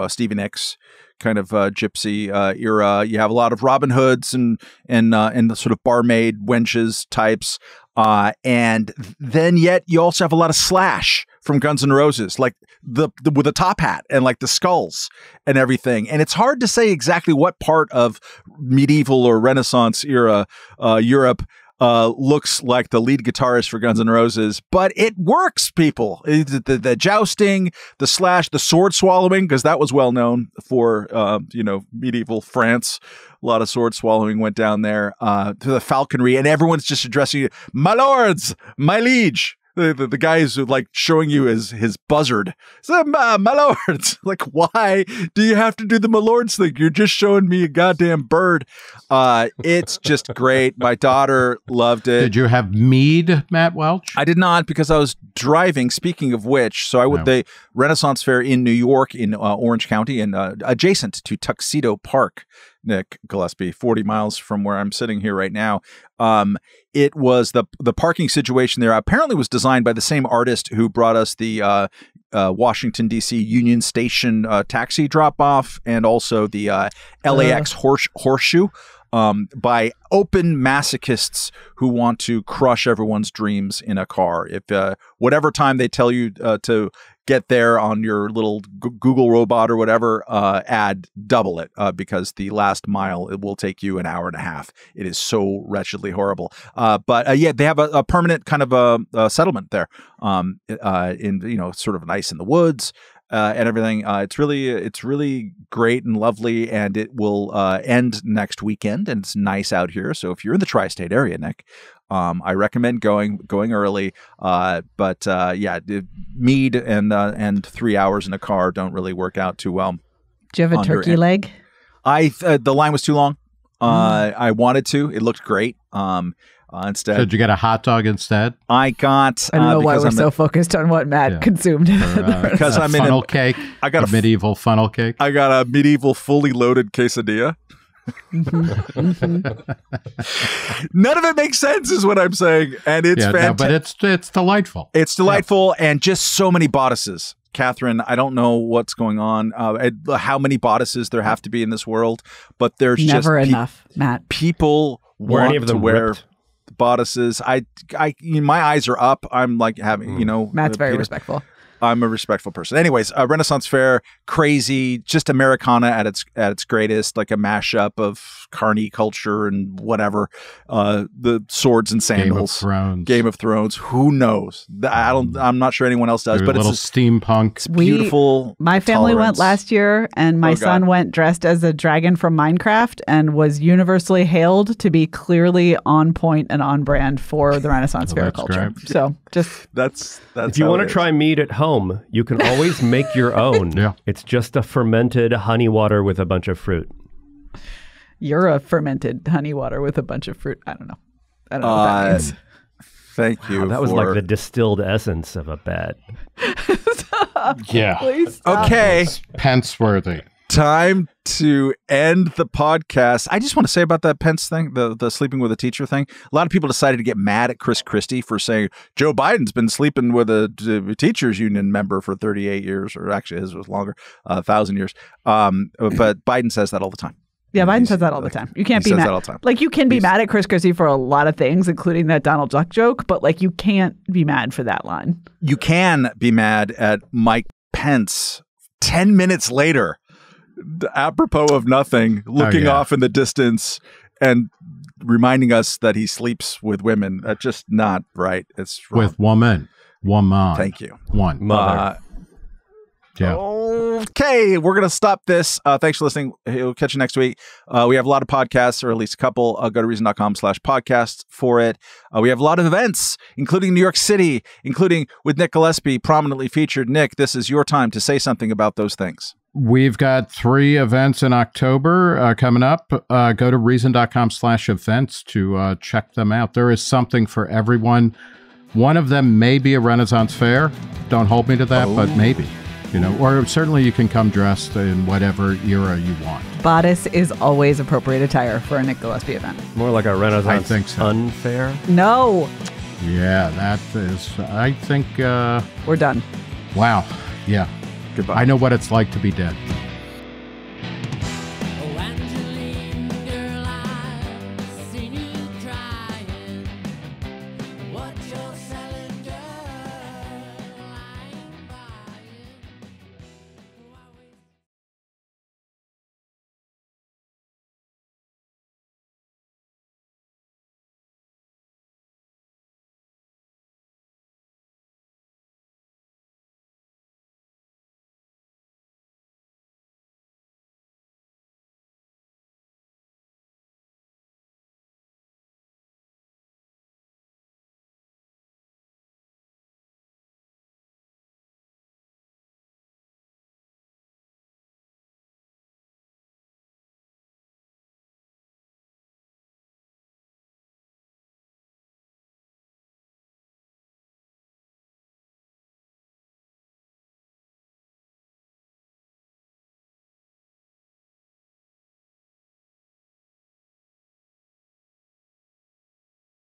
Stevie Nicks kind of gypsy era. You have a lot of Robin Hoods and the sort of barmaid wenches types, and then yet you also have a lot of Slash from Guns N' Roses, like the with a top hat and like the skulls and everything. And it's hard to say exactly what part of medieval or Renaissance era Europe looks like the lead guitarist for Guns N' Roses, but it works, people. The jousting, the Slash, the sword swallowing, because that was well known for medieval France. A lot of sword swallowing went down there, to the falconry, and everyone's just addressing you, my lords, my liege. the guy is like showing you his buzzard. So, my lord, it's like, why do you have to do the my lord's thing? You're just showing me a goddamn bird. It's just great. My daughter loved it. Did you have mead, Matt Welch? I did not, because I was driving. Speaking of which, so I went the Renaissance Fair in New York, in Orange County, and adjacent to Tuxedo Park, Nick Gillespie, 40 miles from where I'm sitting here right now. It was the parking situation there apparently was designed by the same artist who brought us the Washington, D.C. Union Station taxi drop-off, and also the LAX horseshoe. By open masochists who want to crush everyone's dreams in a car. If whatever time they tell you to get there on your little Google robot or whatever, add double it, because the last mile, it will take you an hour and a half. It is so wretchedly horrible. But yeah, they have a permanent kind of a settlement there, in sort of nice in the woods. And everything. It's really great and lovely, and it will end next weekend, and it's nice out here. So if you're in the tri-state area, Nick, I recommend going early. But yeah, mead and 3 hours in a car don't really work out too well. Do you have a turkey leg? The line was too long. I wanted to. It looked great. Instead, did you get a hot dog instead? I got. I don't know why we're so focused on what Matt consumed. Because I'm in funnel cake. I got a medieval funnel cake. I got a medieval fully loaded quesadilla. None of it makes sense, is what I'm saying, and it's fantastic. No, but it's delightful. It's delightful, and just so many bodices. Catherine, I don't know what's going on, how many bodices there have to be in this world, but there's never enough, Matt. People want to wear ripped? bodices. My eyes are up. I'm like having, Matt's very respectful. I'm a respectful person. Anyways, Renaissance Fair, crazy, just Americana at its greatest, like a mashup of carny culture and whatever, the swords and sandals, Game of Thrones. Who knows? I'm not sure anyone else does. But it's steampunk. It's beautiful. My family went last year, and my son went dressed as a dragon from Minecraft, and was universally hailed to be clearly on point and on brand for the Renaissance Fair culture. Great. So that's if you want to try mead at home, you can always make your own. Yeah. It's just a fermented honey water with a bunch of fruit. You're a fermented honey water with a bunch of fruit. I don't know what that means. Thank you. That was like the distilled essence of a bat. Yeah. Please stop. Okay. Pence-worthy. Time to end the podcast. I just want to say about that Pence thing, the sleeping with a teacher thing. A lot of people decided to get mad at Chris Christie for saying Joe Biden's been sleeping with a teachers union member for 38 years, or actually his was longer, 1,000 years. But Biden says that all the time. Yeah, Biden says that all the time. You can't be mad. All the time. Like, you can be mad at Chris Christie for a lot of things, including that Donald Duck joke, but like, you can't be mad for that line. You can be mad at Mike Pence 10 minutes later, apropos of nothing, looking off in the distance and reminding us that he sleeps with women. That's just not right. It's wrong. With woman. Thank you. One. Mother. Yeah. Okay, we're going to stop this. Thanks for listening. We'll catch you next week. We have a lot of podcasts, or at least a couple. Go to reason.com/podcasts for it. We have a lot of events, including New York City, including with Nick Gillespie, prominently featured. Nick, this is your time to say something about those things. We've got 3 events in October coming up. Go to reason.com/events to check them out. There is something for everyone. One of them may be a Renaissance Fair. Don't hold me to that, but maybe. Or certainly you can come dressed in whatever era you want. Bodice is always appropriate attire for a Nick Gillespie event. More like a Renaissance unfair. No. Yeah, that is, I think... We're done. Wow. Yeah. Goodbye. I know what it's like to be dead.